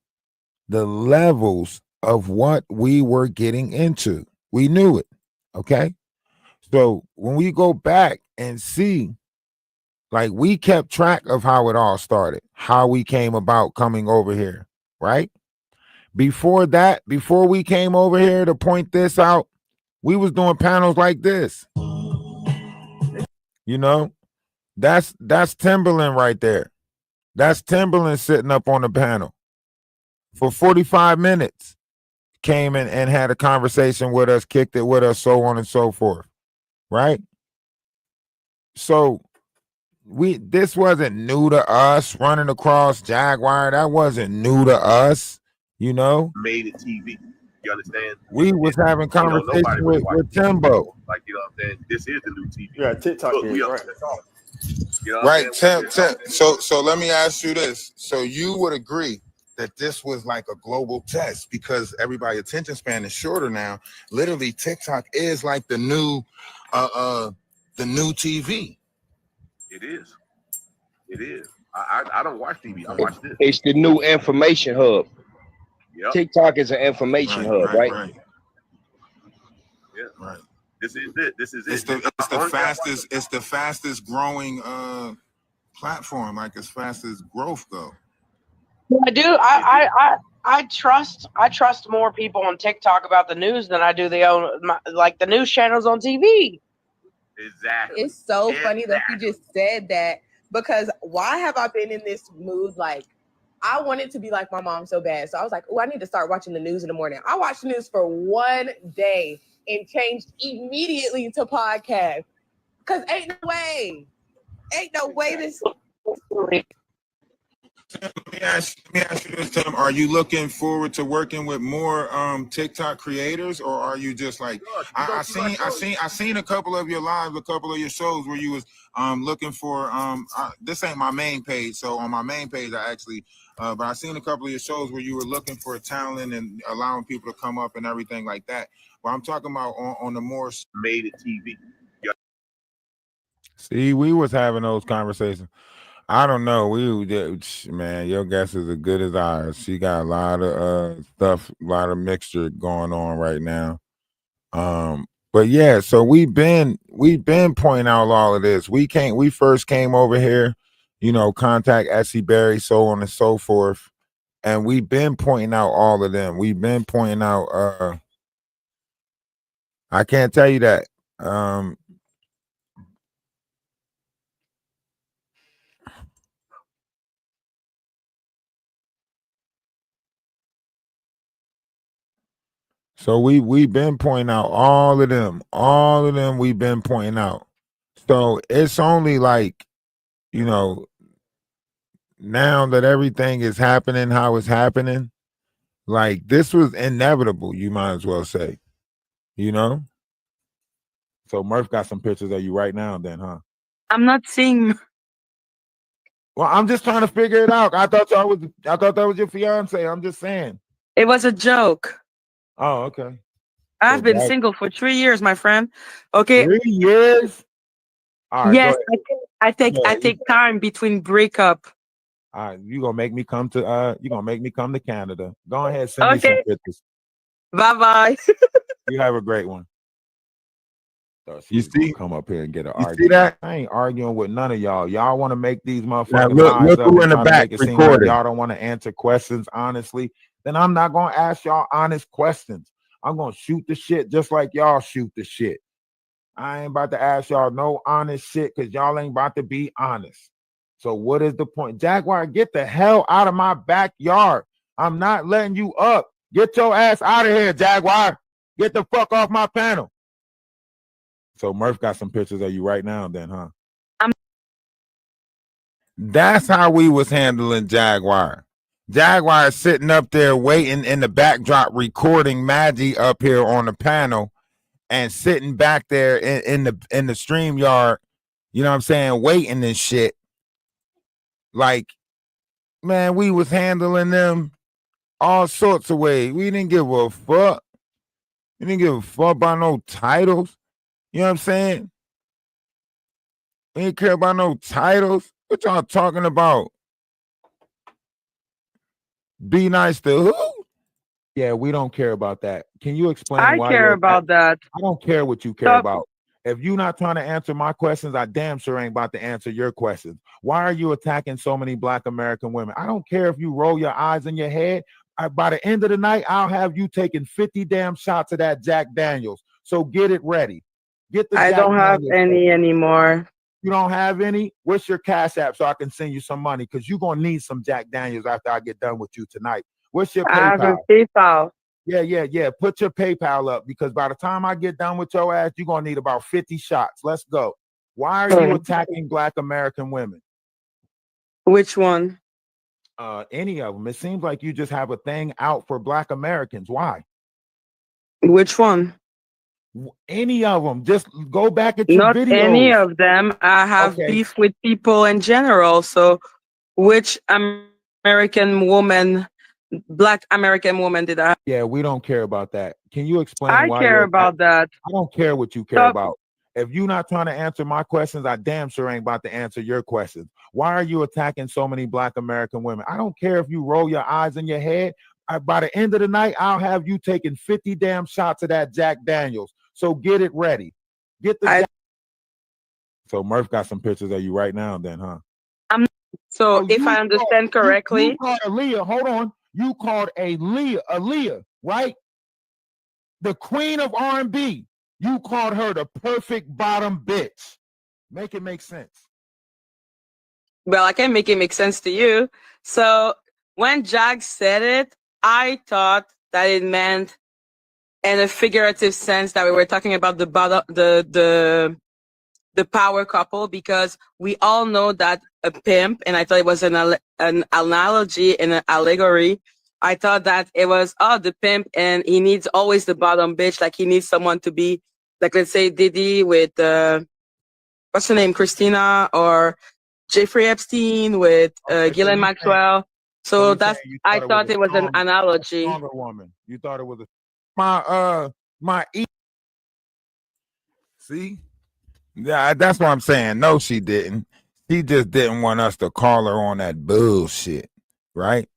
[SPEAKER 2] the levels of what we were getting into. We knew it. Okay. So when we go back and see, like, we kept track of how it all started, how we came about coming over here, right? Before that, before we came over here to point this out, we was doing panels like this. That's Timberland right there. That's Timberland sitting up on the panel for 45 minutes. Came in and had a conversation with us, kicked it with us, so on and so forth, right? So this wasn't new to us. Running across Jaguar, that wasn't new to us,
[SPEAKER 9] Made it TV. You understand?
[SPEAKER 2] We was having conversations with Timbo.
[SPEAKER 9] Like, you know what I'm saying? This is the new TV.
[SPEAKER 10] Yeah, TikTok is right.
[SPEAKER 9] You know
[SPEAKER 7] Right, Tim. So let me ask you this. So you would agree that this was like a global test because everybody's attention span is shorter now. Literally, TikTok is like the new TV.
[SPEAKER 9] It is. It is. I don't watch TV. I watch this.
[SPEAKER 11] It's the new information hub.
[SPEAKER 9] Yep.
[SPEAKER 11] TikTok is an information hub, right?
[SPEAKER 9] Yeah.
[SPEAKER 7] Right.
[SPEAKER 9] This is it.
[SPEAKER 7] It's the fastest growing platform, like as fast as growth go.
[SPEAKER 12] I do. I trust more people on TikTok about the news than I do the news channels on TV.
[SPEAKER 9] Exactly.
[SPEAKER 13] It's so funny that you just said that, because why have I been in this mood? Like, I wanted to be like my mom so bad. So I was like, oh, I need to start watching the news in the morning. I watched the news for one day and changed immediately to podcast. Because ain't no way this.
[SPEAKER 7] Let me ask you this, Tim. Are you looking forward to working with more TikTok creators, or are you just like I seen a couple of your lives, a couple of your shows where you was looking for this ain't my main page, so on my main page I actually but I seen a couple of your shows where you were looking for talent and allowing people to come up and everything like that. But I'm talking about on the more
[SPEAKER 9] made it TV.
[SPEAKER 2] See, we was having those conversations. I don't know. Man, your guess is as good as ours. She got a lot of stuff, a lot of mixture going on right now. But yeah, so we've been pointing out all of this. We first came over here, contact Essie Berry, so on and so forth. And we've been pointing out all of them. We've been pointing out I can't tell you that. So we've been pointing out all of them we've been pointing out. So it's only like, you know, now that everything is happening how it's happening, like this was inevitable, you might as well say, you know? So Murph got some pictures of you right now then, huh?
[SPEAKER 12] I'm not seeing.
[SPEAKER 2] Well, I'm just trying to figure it out. I thought that was your fiance. I'm just saying.
[SPEAKER 12] It was a joke.
[SPEAKER 2] Oh, okay.
[SPEAKER 12] I've
[SPEAKER 2] So
[SPEAKER 12] been
[SPEAKER 2] that
[SPEAKER 12] single for 3 years, my friend. Okay.
[SPEAKER 2] 3 years? All right,
[SPEAKER 12] Yes,
[SPEAKER 2] go
[SPEAKER 12] I
[SPEAKER 2] ahead.
[SPEAKER 12] take time between breakup.
[SPEAKER 2] All right, you're gonna make me come to Canada. Go ahead, send me some
[SPEAKER 12] Okay.
[SPEAKER 2] pictures.
[SPEAKER 12] Bye bye.
[SPEAKER 2] You have a great one. You see, come up here and get an
[SPEAKER 7] You see
[SPEAKER 2] argument.
[SPEAKER 7] that?
[SPEAKER 2] I ain't arguing with none of y'all. Y'all want to make these
[SPEAKER 7] Now
[SPEAKER 2] motherfucking
[SPEAKER 7] look
[SPEAKER 2] lies up
[SPEAKER 7] who
[SPEAKER 2] and
[SPEAKER 7] in the
[SPEAKER 2] try to
[SPEAKER 7] back
[SPEAKER 2] make it seem like
[SPEAKER 7] recording.
[SPEAKER 2] y'all don't want to answer questions honestly. Then I'm not gonna ask y'all honest questions. I'm gonna shoot the shit just like y'all shoot the shit. I ain't about to ask y'all no honest shit because y'all ain't about to be honest. So what is the point? Jaguar, get the hell out of my backyard. I'm not letting you up. Get your ass out of here, Jaguar. Get the fuck off my panel. So Murph got some pictures of you right now then, huh? That's how we was handling Jaguar. Jaguar is sitting up there waiting in the backdrop recording Maggie up here on the panel and sitting back there in the stream yard, you know what I'm saying, waiting and shit. Like, man, we was handling them all sorts of ways. We didn't give a fuck. We didn't give a fuck about no titles. You know what I'm saying? We didn't care about no titles. What y'all talking about? Be nice to who? Yeah, we don't care about that. Can you explain
[SPEAKER 12] I
[SPEAKER 2] why
[SPEAKER 12] care
[SPEAKER 2] you're
[SPEAKER 12] about that.
[SPEAKER 2] I don't care what you care
[SPEAKER 12] Stop.
[SPEAKER 2] about. If you're not trying to answer my questions, I damn sure ain't about to answer your questions. Why are you attacking so many Black American women? I don't care if you roll your eyes in your head. By the end of the night, I'll have you taking 50 damn shots of that Jack Daniels. So get it ready. Get the
[SPEAKER 12] I
[SPEAKER 2] Jack
[SPEAKER 12] don't have
[SPEAKER 2] Daniels
[SPEAKER 12] any
[SPEAKER 2] ready.
[SPEAKER 12] anymore.
[SPEAKER 2] You don't have any? What's your Cash App so I can send you some money? Because you're going to need some Jack Daniels after I get done with you tonight. What's your
[SPEAKER 12] I have a
[SPEAKER 2] PayPal?
[SPEAKER 12] PayPal.
[SPEAKER 2] Yeah. Put your PayPal up because by the time I get done with your ass, you're going to need about 50 shots. Let's go. Why are you attacking Black American women?
[SPEAKER 12] Which one?
[SPEAKER 2] Any of them. It seems like you just have a thing out for Black Americans. Why?
[SPEAKER 12] Which one?
[SPEAKER 2] Any of them. Just go back at your
[SPEAKER 12] Not
[SPEAKER 2] videos.
[SPEAKER 12] any of them. I have
[SPEAKER 2] Okay.
[SPEAKER 12] beef with people in general. So, which American woman, Black American woman, did I?
[SPEAKER 2] Yeah, we don't care about that. Can you explain
[SPEAKER 12] I
[SPEAKER 2] why
[SPEAKER 12] care
[SPEAKER 2] you're
[SPEAKER 12] about that.
[SPEAKER 2] I don't care what you care
[SPEAKER 12] Stop.
[SPEAKER 2] about. If you're not trying to answer my questions, I damn sure ain't about to answer your questions. Why are you attacking so many Black American women? I don't care if you roll your eyes in your head. By the end of the night, I'll have you taking 50 damn shots of that Jack Daniels. So get it ready. Get the So Murph got some pictures of you right now then, huh?
[SPEAKER 12] So if I understand correctly,
[SPEAKER 2] you called Aaliyah, hold on. You called Aaliyah, right? The queen of R&B. You called her the perfect bottom bitch. Make it make sense.
[SPEAKER 12] well, I can make it make sense to you. So when Jag said it, I thought that it meant in a figurative sense that we were talking about the power couple, because we all know that a pimp, and I thought it was an analogy and an allegory. I thought that it was, the pimp, and he needs always the bottom bitch. Like he needs someone to be, like, let's say Diddy with, what's her name? Christina, or Jeffrey Epstein with Ghislaine Maxwell. So that's, I thought it was an analogy.
[SPEAKER 2] Stronger woman. You thought it was my see? Yeah, that's what I'm saying. No, she didn't. She just didn't want us to call her on that bullshit, right?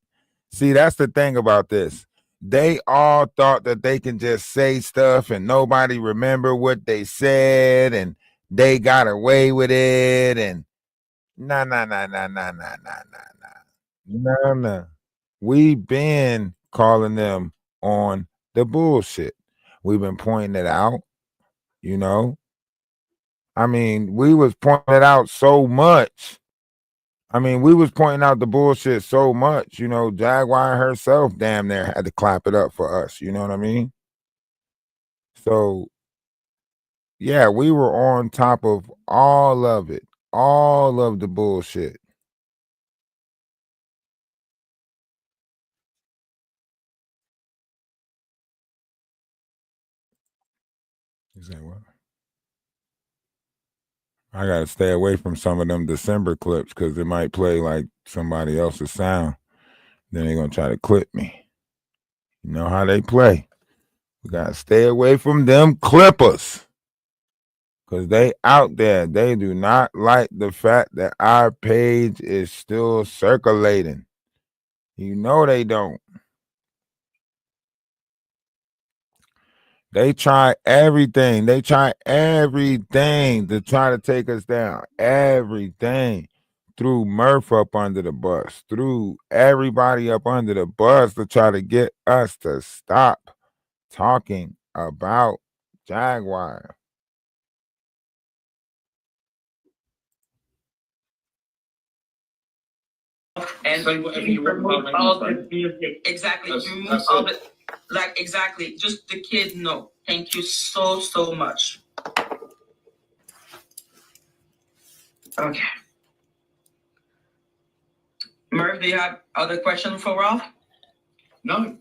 [SPEAKER 2] See, that's the thing about this. They all thought that they can just say stuff and nobody remember what they said and they got away with it and nah. We've been calling them on the bullshit. We've been pointing it out, you know. I mean, we was pointing it out so much. We was pointing out the bullshit so much, you know, Jaguar herself damn near had to clap it up for us. You know what I mean? So yeah, we were on top of all of it, all of the bullshit. You say what? I gotta stay away from some of them December clips because it might play like somebody else's sound. Then they're gonna try to clip me. You know how they play. We gotta stay away from them clippers. Cause they out there. They do not like the fact that our page is still circulating. You know they don't. They try everything. They try everything to try to take us down. Everything. Threw Murph up under the bus. Threw everybody up under the bus to try to get us to stop talking about Jaguar.
[SPEAKER 12] And
[SPEAKER 8] Say whatever you want
[SPEAKER 12] remove
[SPEAKER 8] about
[SPEAKER 12] all
[SPEAKER 8] my
[SPEAKER 12] the music. Exactly.
[SPEAKER 8] That's-
[SPEAKER 12] Remove
[SPEAKER 8] that's
[SPEAKER 12] all
[SPEAKER 8] it.
[SPEAKER 12] the, like, exactly. Just the kid, no. Thank you so much. Okay. Murph, do you have other questions for Ralph?
[SPEAKER 8] No,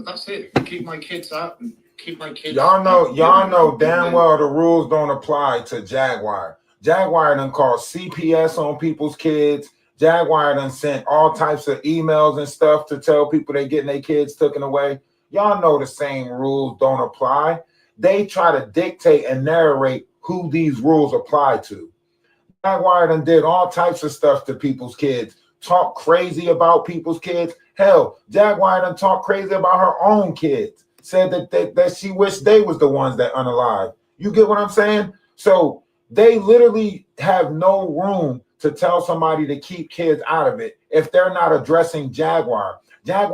[SPEAKER 8] that's it. Keep my kids out and keep my kids.
[SPEAKER 7] Y'all know damn well the rules don't apply to Jaguar. Jaguar done called CPS on people's kids. Jaguar done sent all types of emails and stuff to tell people they getting their kids taken away. Y'all know the same rules don't apply. They try to dictate and narrate who these rules apply to. Jaguar done did all types of stuff to people's kids. Talk crazy about people's kids. Hell, Jaguar done talk crazy about her own kids. Said that she wished they was the ones that unalive. You get what I'm saying? So they literally have no room to tell somebody to keep kids out of it if they're not addressing Jaguar. Jaguar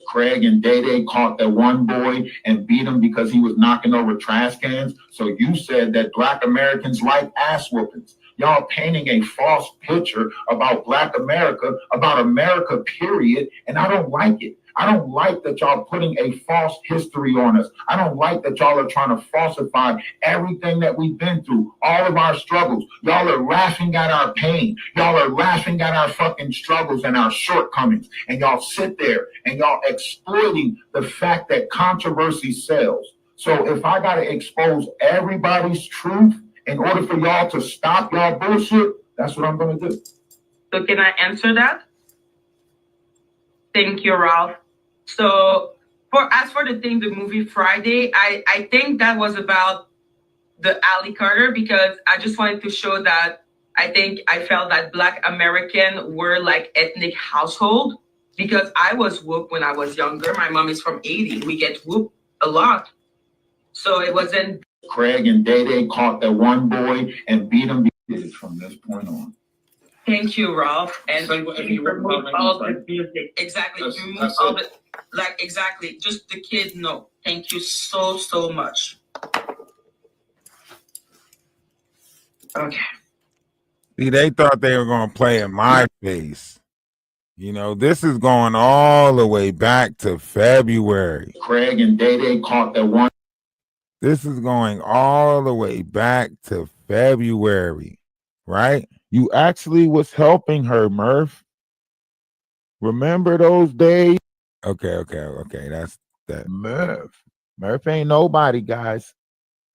[SPEAKER 7] Craig and Day Day caught that one boy and beat him because he was knocking over trash cans. So you said that Black Americans like ass whoopings. Y'all painting a false picture about Black America, about America, period. And I don't like it. I don't like that y'all putting a false history on us. I don't like that y'all are trying to falsify everything that we've been through, all of our struggles. Y'all are laughing at our pain. Y'all are laughing at our fucking struggles and our shortcomings. And y'all sit there and y'all exploiting the fact that controversy sells. So if I got to expose everybody's truth in order for y'all to stop y'all bullshit, that's what I'm going to do.
[SPEAKER 12] So can I answer that? Thank you, Ralph. So as for the movie Friday, I think that was about the Ali Carter because I just wanted to show that I felt that Black American were like ethnic household because I was whooped when I was younger. My mom is from 80. We get whooped a lot. So it wasn't.
[SPEAKER 7] Craig and Day Day caught that one boy and beat him from this point on.
[SPEAKER 12] Thank you, Ralph. And
[SPEAKER 8] Say whatever you want
[SPEAKER 12] remove
[SPEAKER 8] about
[SPEAKER 12] all
[SPEAKER 8] my
[SPEAKER 12] the music. Exactly.
[SPEAKER 8] That's-
[SPEAKER 12] Remove
[SPEAKER 8] that's
[SPEAKER 12] all
[SPEAKER 8] it.
[SPEAKER 12] the, like, exactly. Just the kid, no. Thank you so much. Okay.
[SPEAKER 2] See, they thought they were gonna play in my face. You know, this is going all the way back to February.
[SPEAKER 7] Craig and Day Day caught that one.
[SPEAKER 2] This is going all the way back to February, right? You actually was helping her, Murph. Remember those days? Okay. That's that. Murph ain't nobody, guys.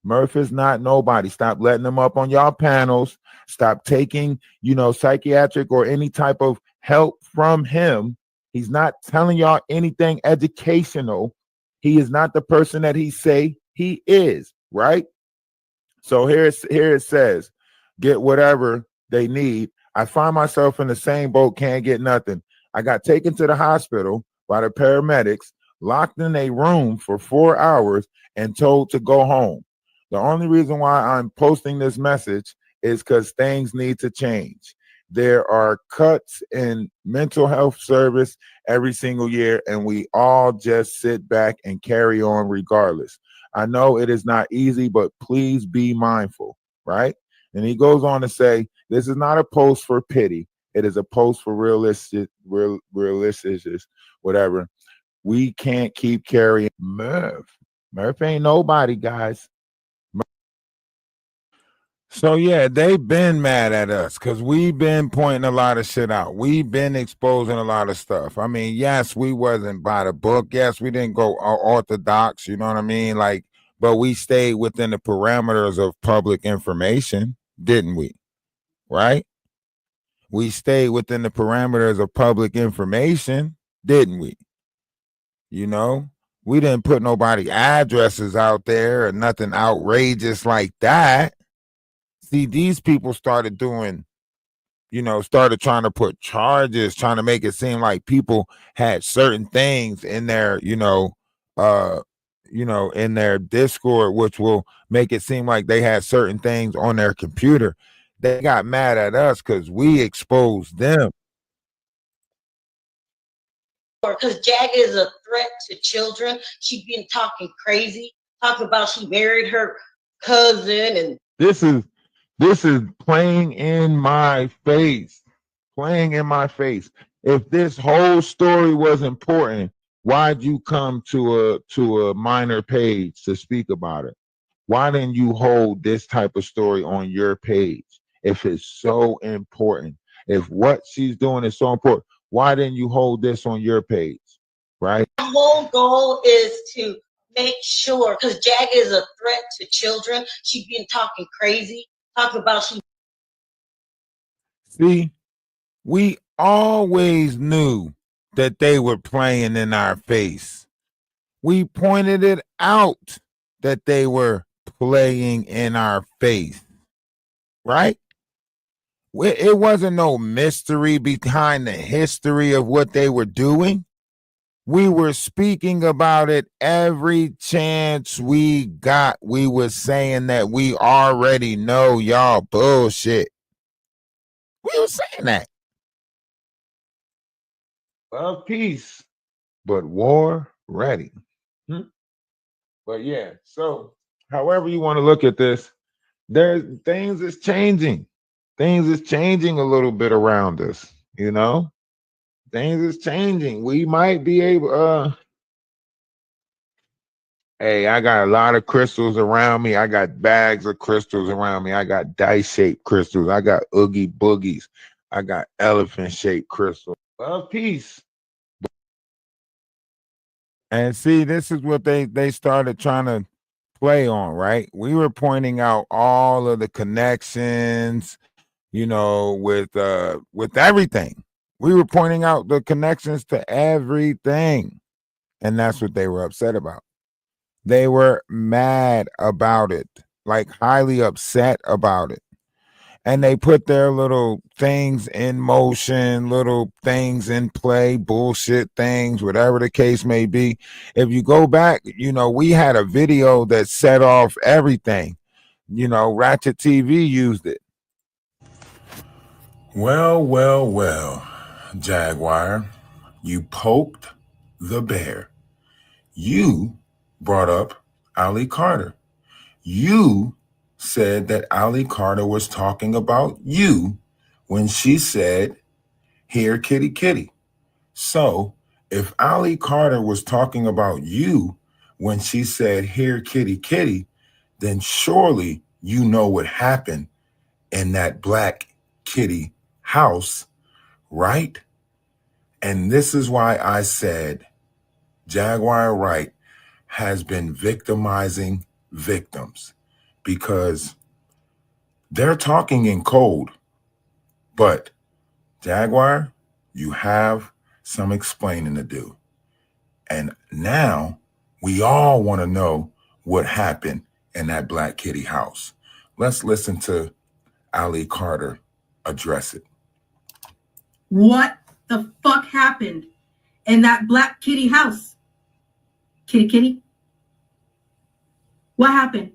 [SPEAKER 2] Murph is not nobody. Stop letting him up on y'all panels. Stop taking, psychiatric or any type of help from him. He's not telling y'all anything educational. He is not the person that he say he is, right? So here it says, get whatever they need. I find myself in the same boat, can't get nothing. I got taken to the hospital by the paramedics, locked in a room for 4 hours, and told to go home. The only reason why I'm posting this message is because things need to change. There are cuts in mental health service every single year, and we all just sit back and carry on regardless. I know it is not easy, but please be mindful, right? And he goes on to say, this is not a post for pity. It is a post for realistic, whatever. We can't keep carrying Merv. Murph ain't nobody, guys. So yeah, they've been mad at us because we've been pointing a lot of shit out. We've been exposing a lot of stuff. I mean, yes, we wasn't by the book. Yes, we didn't go orthodox. You know what I mean? Like, but we stayed within the parameters of public information, didn't we? Right? We stayed within the parameters of public information, didn't we? You know, we didn't put nobody addresses out there or nothing outrageous like that. See, these people started doing, started trying to put charges, trying to make it seem like people had certain things in their, in their Discord, which will make it seem like they had certain things on their computer. They got mad at us because we exposed them.
[SPEAKER 6] Because Jag is a threat to children. She been talking crazy, talking about she married her cousin, and
[SPEAKER 2] This is playing in my face. Playing in my face. If this whole story was important, why'd you come to a minor page to speak about it? Why didn't you hold this type of story on your page? If it's so important, if what she's doing is so important, why didn't you hold this on your page? Right?
[SPEAKER 6] the whole goal is to make sure, because Jag is a threat to children. She been talking crazy, talking about she.
[SPEAKER 2] See, we always knew that they were playing in our face. We pointed it out that they were playing in our face, right? It wasn't no mystery behind the history of what they were doing. We were speaking about it every chance we got. We were saying that we already know y'all bullshit. We were saying that. Love peace, but war ready. But yeah, so however you want to look at this, there's things is changing. Things is changing a little bit around us, Things is changing. We might be able hey, I got a lot of crystals around me. I got bags of crystals around me. I got dice-shaped crystals. I got oogie boogies. I got elephant-shaped crystals. Love peace. And see, this is what they started trying to play on, right? We were pointing out all of the connections, with everything. We were pointing out the connections to everything. And that's what they were upset about. They were mad about it, like highly upset about it. And they put their little things in motion, little things in play, bullshit things, whatever the case may be. If you go back, we had a video that set off everything. Ratchet TV used it.
[SPEAKER 7] Well, Jaguar, you poked the bear. You brought up Ali Carter. You said that Ali Carter was talking about you when she said, "Here, kitty, kitty." So if Ali Carter was talking about you when she said, "Here, kitty, kitty," then surely you know what happened in that black kitty house, right? And this is why I said Jaguar Wright has been victimizing victims, because they're talking in code. But Jaguar, you have some explaining to do. And now we all want to know what happened in that black kitty house. Let's listen to Ali Carter address it.
[SPEAKER 10] What the fuck happened in that black kitty house? Kitty, kitty? What happened?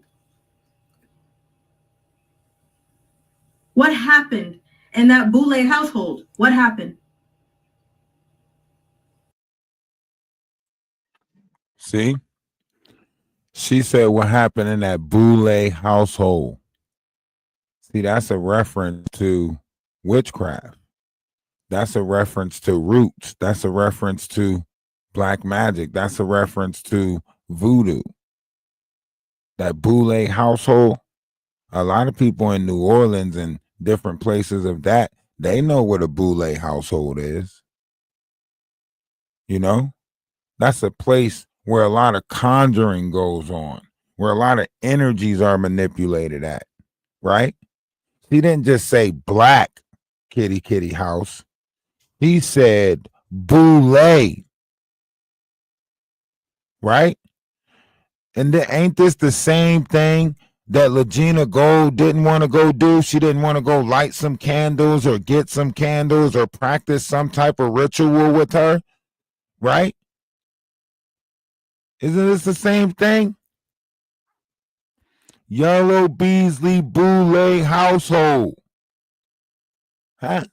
[SPEAKER 10] What happened in that Boule household? What happened?
[SPEAKER 2] See? She said what happened in that Boule household. See, that's a reference to witchcraft. That's a reference to roots. That's a reference to black magic. That's a reference to voodoo. that Boule household. A lot of people in New Orleans and different places of that, they know what a Boule household is. You know, that's a place where a lot of conjuring goes on, where a lot of energies are manipulated at, right? He didn't just say black kitty house. He said Boule, right? And then ain't this the same thing that Legina Gold didn't want to go do? She didn't want to go light some candles or get some candles or practice some type of ritual with her, right? Isn't this the same thing? Yellow Beasley Boule household. Huh?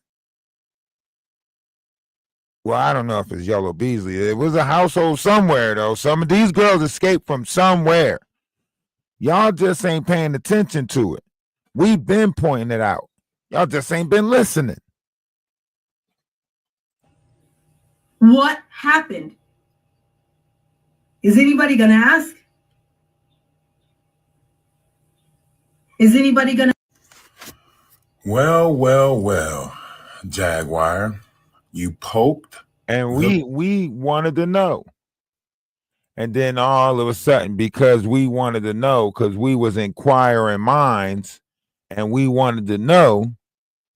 [SPEAKER 2] Well, I don't know if it's Yellow Beasley. It was a household somewhere, though. Some of these girls escaped from somewhere. Y'all just ain't paying attention to it. We've been pointing it out. Y'all just ain't been listening.
[SPEAKER 10] What happened? Is anybody going to ask? Is anybody going to?
[SPEAKER 7] Well, Jaguar, you poked.
[SPEAKER 2] And we wanted to know. And then all of a sudden, because we wanted to know, because we was inquiring minds and we wanted to know,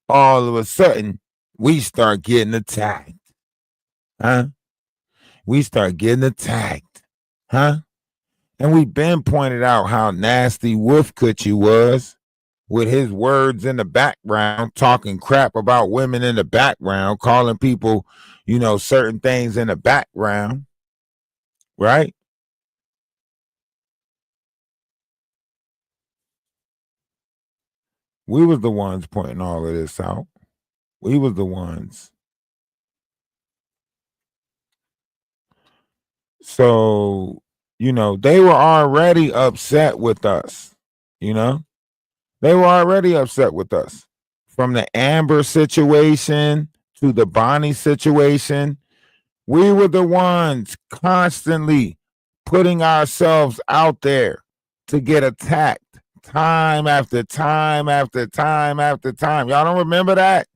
[SPEAKER 2] all of a sudden, we start getting attacked. Huh? We start getting attacked. Huh? And we've been pointed out how nasty Wolf Coochie was with his words in the background, talking crap about women in the background, calling people, you know, certain things in the background. Right? We was the ones pointing all of this out. We was the ones. So, you know, they were already upset with us. You know, they were already upset with us. From the Amber situation to the Bonnie situation, we were the ones constantly putting ourselves out there to get attacked time after time after time after time. Y'all don't remember that?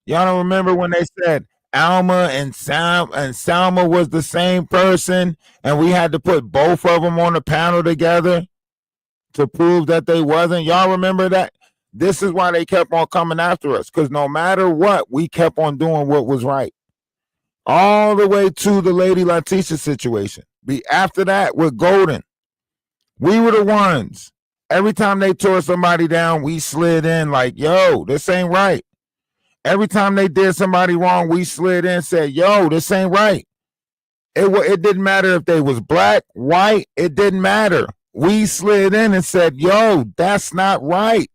[SPEAKER 2] Y'all don't remember when they said Alma and Salma was the same person and we had to put both of them on the panel together to prove that they wasn't? Y'all remember that? This is why they kept on coming after us, because no matter what, we kept on doing what was right. All the way to the Lady Letitia situation. After that, with Golden, we were the ones. Every time they tore somebody down, we slid in like, yo, this ain't right. Every time they did somebody wrong, we slid in and said, yo, this ain't right. It didn't matter if they was black, white, it didn't matter. We slid in and said, yo, that's not right.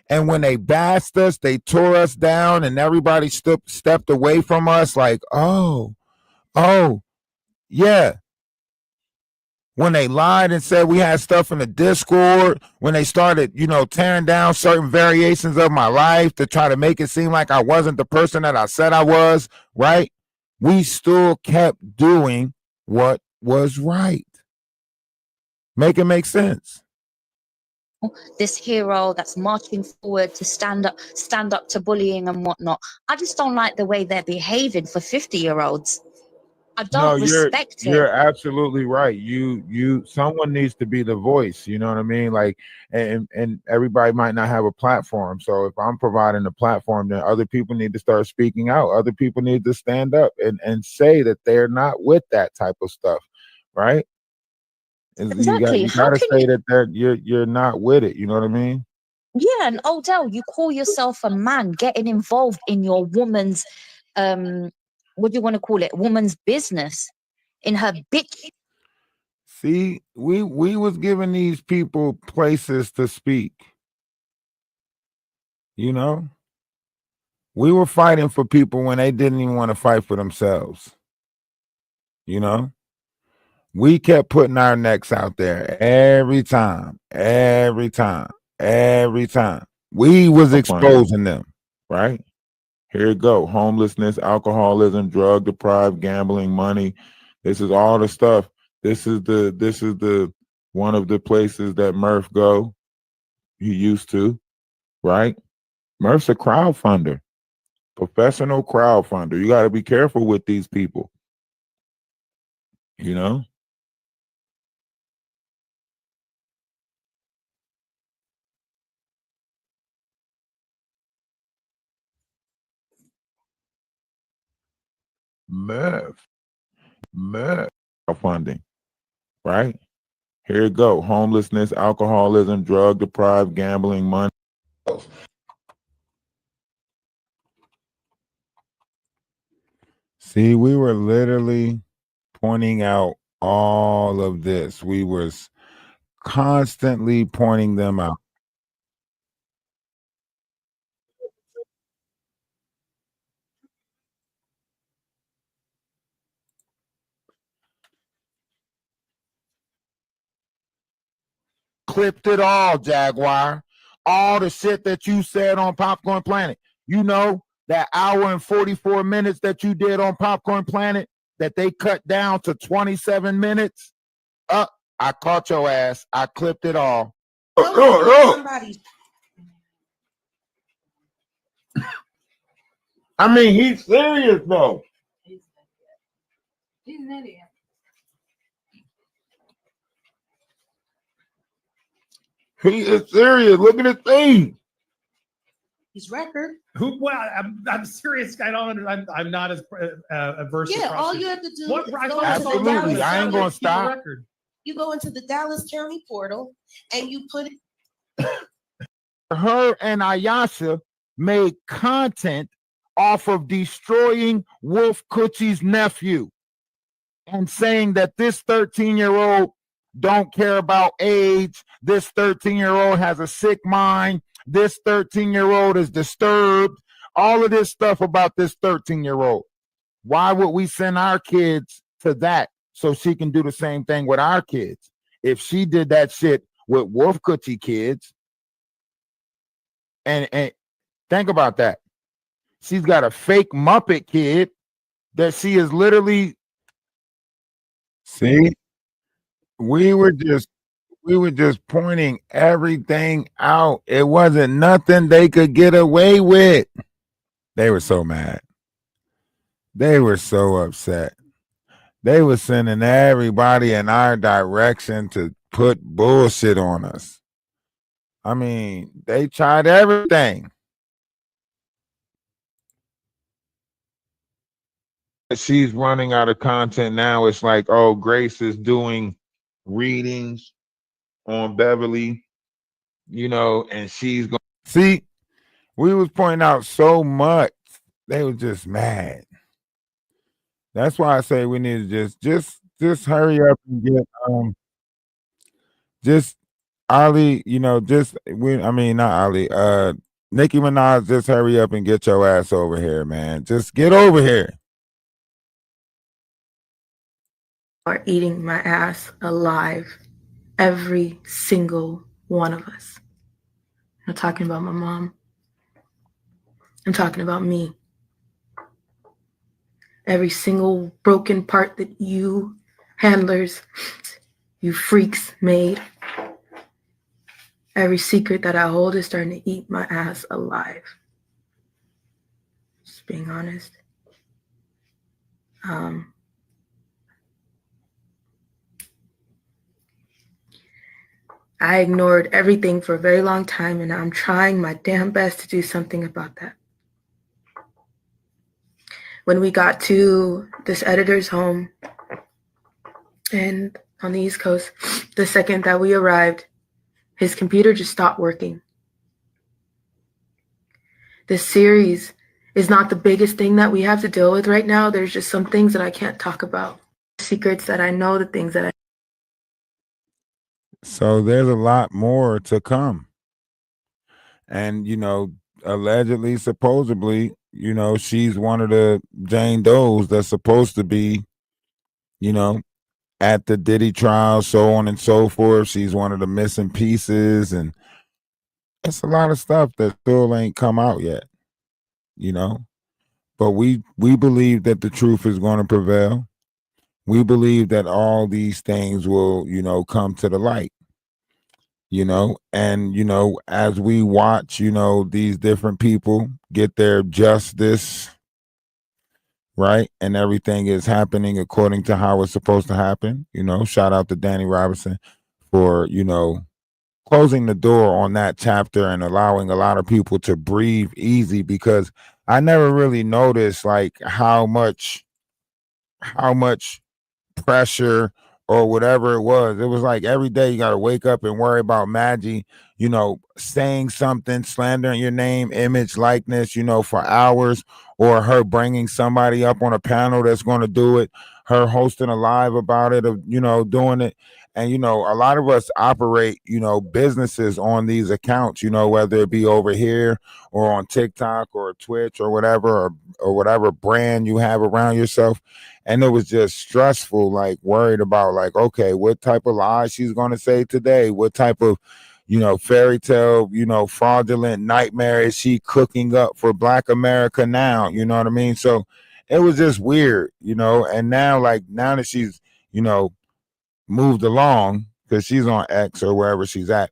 [SPEAKER 2] And when they bashed us, they tore us down and everybody stepped away from us like, oh, yeah. When they lied and said we had stuff in the Discord, when they started, you know, tearing down certain variations of my life to try to make it seem like I wasn't the person that I said I was, right? We still kept doing what was right. Make it make sense.
[SPEAKER 14] This hero that's marching forward to stand up to bullying and whatnot. I just don't like the way they're behaving for 50-year-olds. I don't respect it.
[SPEAKER 2] You're absolutely right. Someone needs to be the voice, you know what I mean? Like, and everybody might not have a platform. So if I'm providing a platform, then other people need to start speaking out. Other people need to stand up and say that they're not with that type of stuff, right?
[SPEAKER 14] Exactly.
[SPEAKER 2] You gotta say that you're not with it, you know what I mean?
[SPEAKER 14] Yeah, and Odell, you call yourself a man getting involved in your woman's what do you want to call it? Woman's business, in her bitch.
[SPEAKER 2] See, we was giving these people places to speak. You know, we were fighting for people when they didn't even want to fight for themselves. You know, we kept putting our necks out there every time. We was exposing them, right? Here you go. Homelessness, alcoholism, drug deprived, gambling, money. This is all the stuff. This is the one of the places that Murph go. He used to, right? Murph's a crowdfunder, professional crowdfunder. You got to be careful with these people, you know? Murph funding, right? Here you go. Homelessness, alcoholism, drug deprived, gambling, money. See, we were literally pointing out all of this. We was constantly pointing them out. Clipped it all, Jaguar. All the shit that you said on Popcorn Planet. You know, that hour and 44 minutes that you did on Popcorn Planet that they cut down to 27 minutes. I caught your ass. I clipped it all. I mean, he's serious though.
[SPEAKER 4] He's an idiot.
[SPEAKER 2] He is serious. Look at his thing.
[SPEAKER 15] His record.
[SPEAKER 8] Well, I'm serious. I don't. I'm not as averse.
[SPEAKER 15] Yeah, all you have to do is
[SPEAKER 2] absolutely. I ain't gonna stop.
[SPEAKER 15] You go into the Dallas County portal and you put it.
[SPEAKER 2] Her and Ayasha made content off of destroying Wolf Coochie's nephew and saying that this 13-year-old don't care about age. This 13-year-old has a sick mind. This 13-year-old is disturbed. All of this stuff about this 13-year-old. Why would we send our kids to that so she can do the same thing with our kids? If she did that shit with Wolf Coochie kids, and think about that. She's got a fake Muppet kid that she is literally. See, we were just pointing everything out. It wasn't nothing they could get away with. They were so mad. They were so upset. They were sending everybody in our direction to put bullshit on us. I mean, they tried everything. She's running out of content now. It's like, oh, Grace is doing readings on Beverly, you know, and she's going. See, we was pointing out so much. They were just mad. That's why I say we need to just hurry up and get just Ali, you know, not Ali, Nicki Minaj, just hurry up and get your ass over here, man. Just get over here.
[SPEAKER 10] Are eating my ass alive. Every single one of us. I'm not talking about my mom. I'm talking about me. Every single broken part that you handlers, you freaks made. Every secret that I hold is starting to eat my ass alive. Just being honest. I ignored everything for a very long time, and I'm trying my damn best to do something about that. When we got to this editor's home and on the East Coast, the second that we arrived, his computer just stopped working. This series is not the biggest thing that we have to deal with right now. There's just some things that I can't talk about. Secrets that I know, the things that I.
[SPEAKER 2] So there's a lot more to come. And, you know, allegedly, supposedly, you know, she's one of the Jane Does that's supposed to be, you know, at the Diddy trial, so on and so forth. She's one of the missing pieces. And it's a lot of stuff that still ain't come out yet, you know. But we believe that the truth is going to prevail. we believe that all these things will, come to the light, and, as we watch, these different people get their justice, right? And everything is happening according to how it's supposed to happen. Shout out to Danny Robinson for, closing the door on that chapter and allowing a lot of people to breathe easy, because I never really noticed like how much pressure or whatever it was. It was like every day you got to wake up and worry about Maggie, saying something, slandering your name, image, likeness, for hours, or her bringing somebody up on a panel that's going to do it, her hosting a live about it, of, doing it. And, a lot of us operate, businesses on these accounts, whether it be over here or on TikTok or Twitch or whatever, or whatever brand you have around yourself. And it was just stressful, like worried about like, okay, what type of lies she's going to say today? What type of, fairy tale, fraudulent nightmare is she cooking up for Black America now? You know what I mean? So it was just weird, and now that she's, moved along, because she's on X or wherever she's at,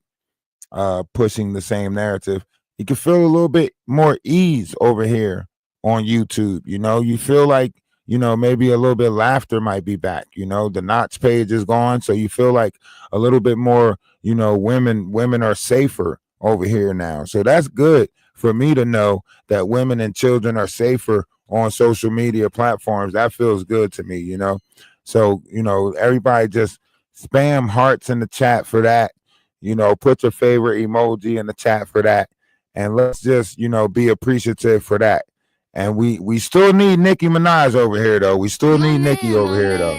[SPEAKER 2] pushing the same narrative, you can feel a little bit more ease over here on YouTube. You feel like, maybe a little bit of laughter might be back. The Notch page is gone, so you feel like a little bit more, women are safer over here now. So that's good for me to know that women and children are safer on social media platforms. That feels good to me, So, everybody just spam hearts in the chat for that. Put your favorite emoji in the chat for that. And let's just, be appreciative for that. And we still need Nicki Minaj over here, though. We still need Nicki over here, though.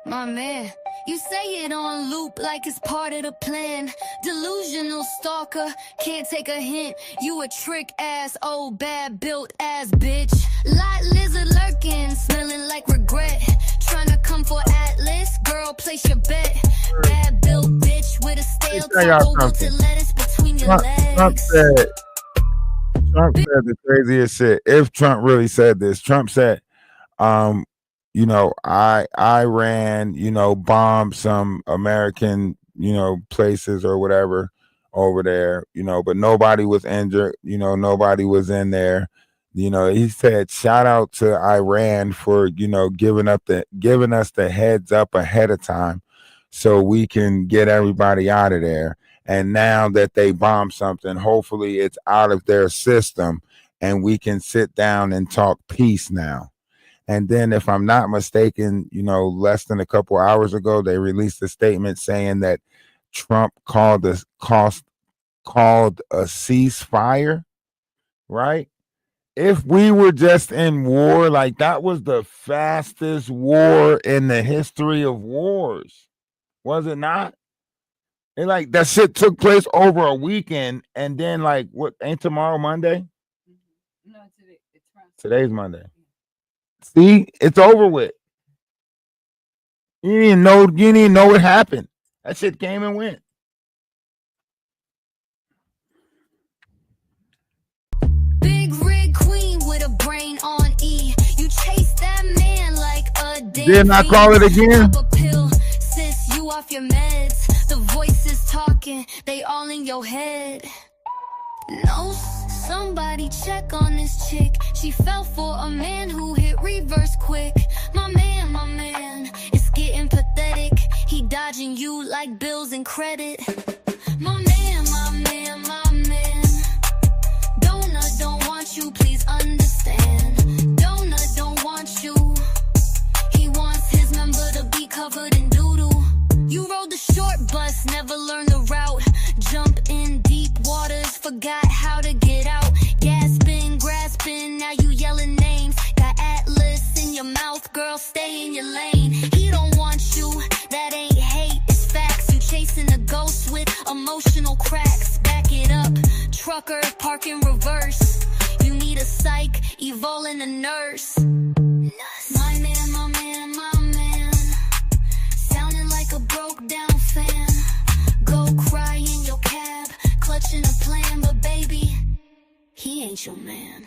[SPEAKER 1] My man, you say it on loop like it's part of the plan. Delusional stalker, can't take a hint. You a trick ass, old bad built ass bitch. Lot lizard lurking, smelling like regret. Trying to come for Atlas, girl, place your bet. Bad built bitch with a stale taco wilted lettuce between your legs.
[SPEAKER 2] Trump said the craziest shit. If Trump really said this, Trump said, Iran, bombed some American, places or whatever over there, but nobody was injured, nobody was in there. He said, shout out to Iran for, giving us the heads up ahead of time so we can get everybody out of there. And now that they bombed something, hopefully it's out of their system and we can sit down and talk peace now. And then, if I'm not mistaken, less than a couple hours ago, they released a statement saying that Trump called a ceasefire, right? If we were just in war, like that was the fastest war in the history of wars, was it not? And like that shit took place over a weekend, and then like what? Ain't tomorrow Monday?
[SPEAKER 4] No, today. It's Friday.
[SPEAKER 2] Today's Monday. See, it's over with. You didn't know what happened. That shit came and went.
[SPEAKER 1] Big rig queen with a brain on E. You chase that man like a day.
[SPEAKER 2] Didn't I call it again?
[SPEAKER 1] Pop a pill, sis, you off your meds. The voices talking, they all in your head. No, somebody check on this chick. She fell for a man who hit reverse quick. My man, it's getting pathetic. He dodging you like bills and credit. My man. Donut don't want you, please understand. Donut don't want you. He wants his member to be covered in doodle. You rode the short bus, never learned the route. Jump in deep waters, forgot how to get out. Gasping, grasping, now you yelling names. Got Atlas in your mouth, girl, stay in your lane. He don't want you, that ain't hate, it's facts. You chasing a ghost with emotional cracks. Back it up, trucker, park in reverse. You need a psych, evol and a nurse. My man, sounding like a broke down fan. Go cry in your cab, clutching a plan, but baby, he ain't your man.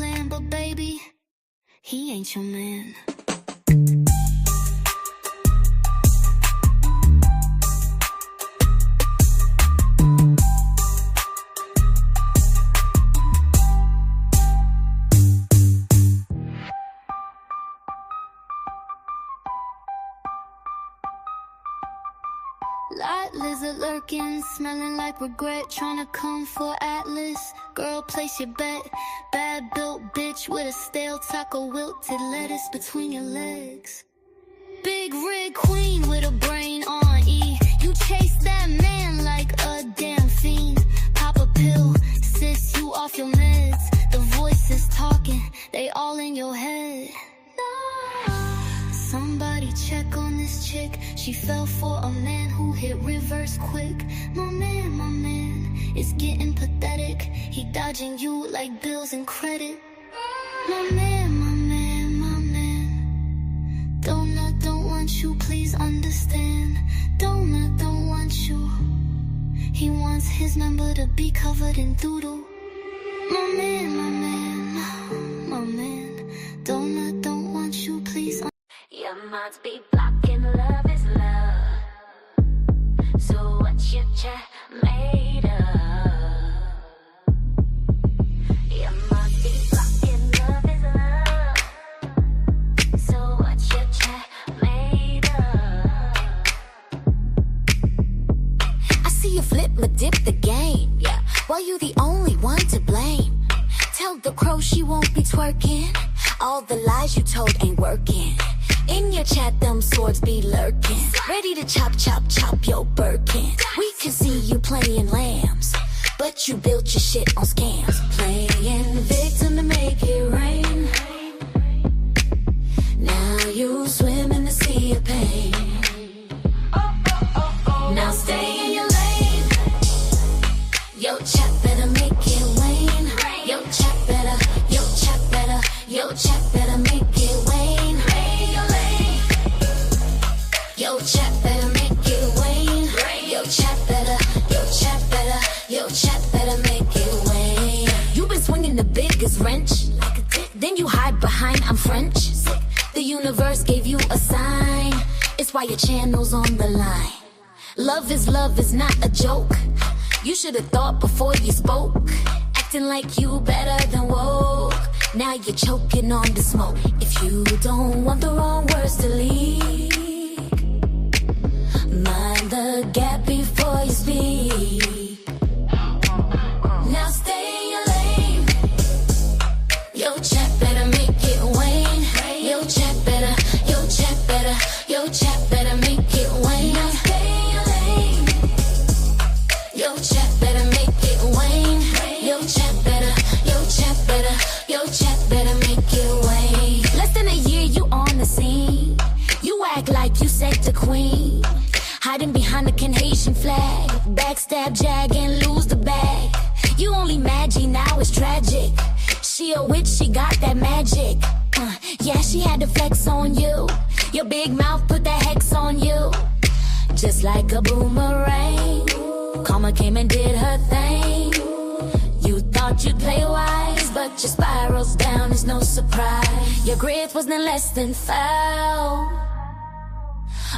[SPEAKER 1] plan, but baby, he ain't your man. Light lizard lurking, smelling like regret, trying to come for Atlas. Girl, place your bet. Bad built bitch with a stale taco, wilted lettuce between your legs. Big rig queen with a brain on E. You chase that man like a damn fiend. Pop a pill, sis, you off your meds. The voices talking, they all in your head. Somebody check on this chick. She fell for a man who hit reverse quick. My man, it's getting pathetic. He dodging you like bills and credit. My man, Donut don't want you, please understand. Donut don't want you. He wants his number to be covered in doodle. My man, Donut don't want you, please understand. You must be blocking love is love. So what's your chat made of? You must be blocking love is love. So what's your chat made of? I see you flip but dip the game, yeah. Well, you the only one to blame. Tell the crow she won't be twerking. All the lies you told ain't working. In your chat, them swords be lurking. Ready to chop, chop, chop your Birkin. We can see you playing lambs, but you built your shit on scams. Playing victim to make it rain. Now you swim in the sea of pain. Now stay in your lane. Yo, chat better make it rain. Yo, chat better, yo, chat better, yo, chat better make it rain. Yo, chat better make it rain. Yo, chat better, yo, chat better, yo, chat better make it rain. You been swinging the biggest wrench, then you hide behind I'm French. The universe gave you a sign. It's why your channel's on the line. Love is not a joke. You should have thought before you spoke. Acting like you better than woke. Now you're choking on the smoke. If you don't want the wrong words to leak, mind the gap before you speak. Now stay in your lane. Yo, chat better make it rain. Yo, chat better, yo, chat better, yo, chat better make it rain. Now stay in your lane. Yo, chat better make it rain. Yo, chat better, yo, chat better, yo, chat better make it rain. Less than a year you on the scene. You act like you said the queen. Hiding behind the Haitian flag. Backstab Jag and lose the bag. You only Maggie, now it's tragic. She a witch, she got that magic. Yeah, she had to flex on you. Your big mouth put that hex on you. Just like a boomerang. Karma came and did her thing. You thought you'd play wise, but your spirals down is no surprise. Your grit was no less than foul.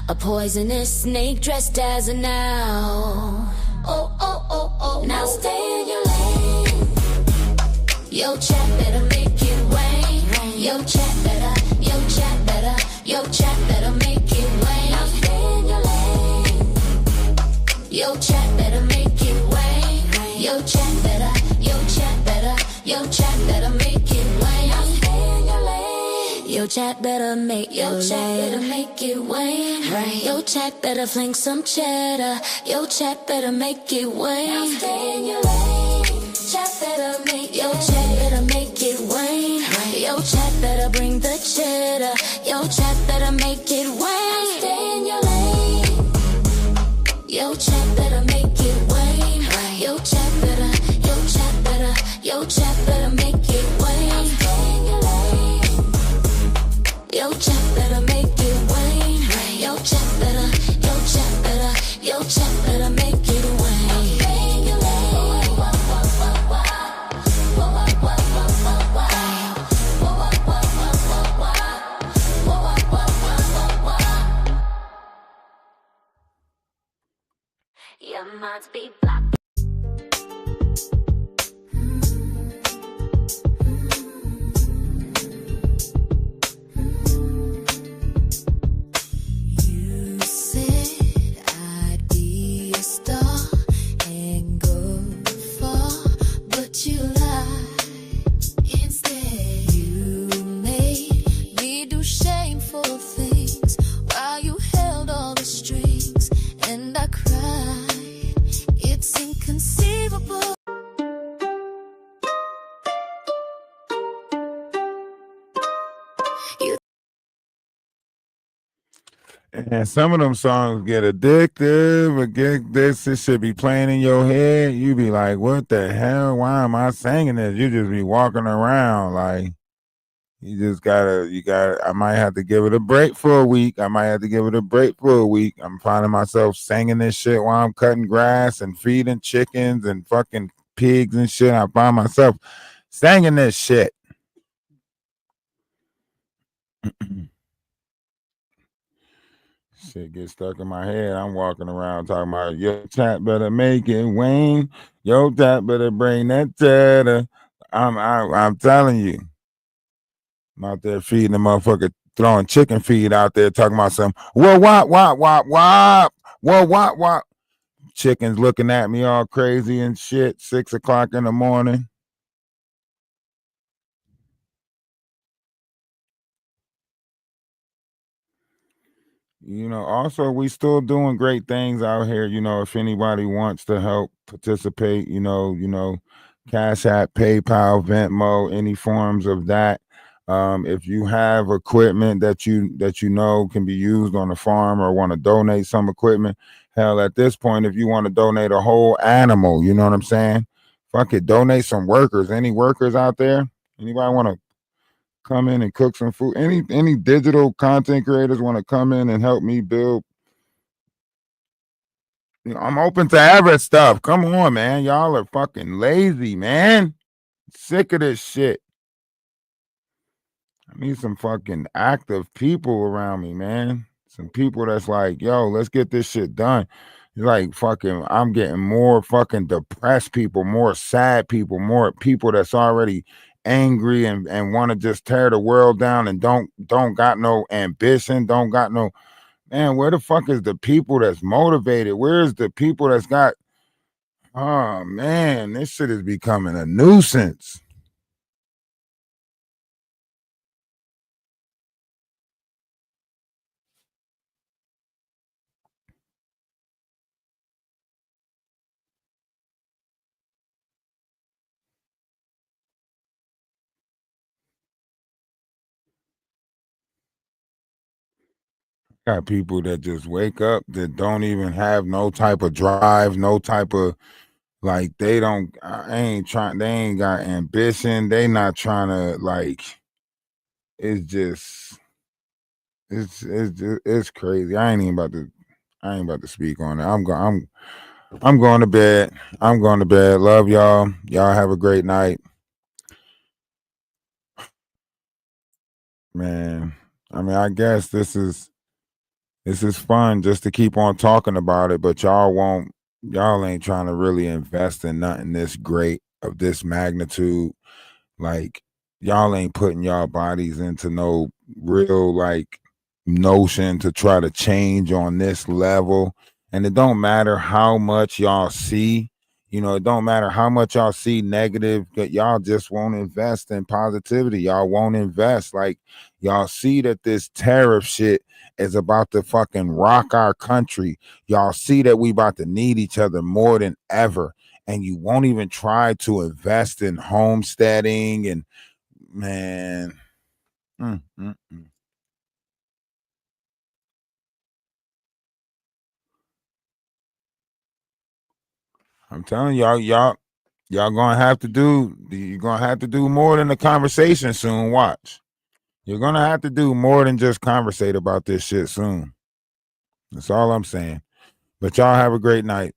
[SPEAKER 1] A poisonous snake dressed as an owl. Oh, oh, oh, oh. Now stay in your lane. Yo, chat better make it rain. Yo, chat better, yo, chat better, yo, chat better make it rain. Now stay in your lane. Yo, chat better make it rain. Yo, chat better, yo, chat better, yo, chat better make it rain. Now stay in your lane. Yo, chat better make your chat better make it rain. Yo, chat better fling some cheddar. Yo, chat better make it rain. Now stay in your lane. Chat better make yo chat better make it rain. Yo, chat better bring the cheddar. Yo, chat better make it rain. Stay in your lane. Yo, chat better make it rain. Yo, chat better, yo, chat better, yo, chat better make it rain. Stay in your lane. Yo, chat better make it rain. Yo, chat better, yo, chat better, yo, chat better make it rain. Stay in your lane. minds be blocked. You said I'd be a star and go far, but you lied. Instead, you made me do shameful things while you held all the strings, and I cried. It's inconceivable.
[SPEAKER 2] And some of them songs get addictive, or get this, it should be playing in your head. You be like, what the hell? Why am I singing this? You just be walking around like, I might have to give it a break for a week. I'm finding myself singing this shit while I'm cutting grass and feeding chickens and fucking pigs and shit. I find myself singing this shit. Shit gets stuck in my head. I'm walking around talking about, yo, chat better make it Wayne. Yo, chat better bring that cheddar. I'm telling you. I'm out there feeding the motherfucker, throwing chicken feed out there, talking about some, whoa, wop, wop, wop, wop. Whoa, wop, wop. Chickens looking at me all crazy and shit, 6 o'clock in the morning. You know, also, we still doing great things out here. You know, if anybody wants to help participate, you know, Cash App, PayPal, Venmo, any forms of that. If you have equipment that you know can be used on the farm, or want to donate some equipment, hell, at this point, if you want to donate a whole animal, you know what I'm saying? Fuck it, donate some workers. Any workers out there? Anybody want to come in and cook some food? Any digital content creators want to come in and help me build? You know, I'm open to every stuff. Come on, man. Y'all are fucking lazy, man. Sick of this shit. I need some fucking active people around me, man. Some people that's like, yo, let's get this shit done. It's like fucking, I'm getting more fucking depressed people, more sad people, more people that's already angry and want to just tear the world down and don't got no ambition, don't got no, man, where the fuck is the people that's motivated? Where's the people that's got, oh man, this shit is becoming a nuisance. Got people that just wake up that don't even have no type of drive, no type of, like, they ain't got ambition. They not trying to, like, it's just, it's crazy. I ain't about to speak on it. I'm going to bed. I'm going to bed. Love y'all. Y'all have a great night. Man, I mean, I guess this is fun just to keep on talking about it, but y'all ain't trying to really invest in nothing this great of this magnitude. Like, y'all ain't putting y'all bodies into no real, like, notion to try to change on this level. And it don't matter how much y'all see, it don't matter how much y'all see negative, that y'all just won't invest in positivity. Y'all won't invest. Like, y'all see that this tariff shit is about to fucking rock our country. Y'all see that we about to need each other more than ever. And you won't even try to invest in homesteading and, man. I'm telling y'all gonna have to do more than a conversation soon. Watch. You're gonna have to do more than just conversate about this shit soon. That's all I'm saying. But y'all have a great night.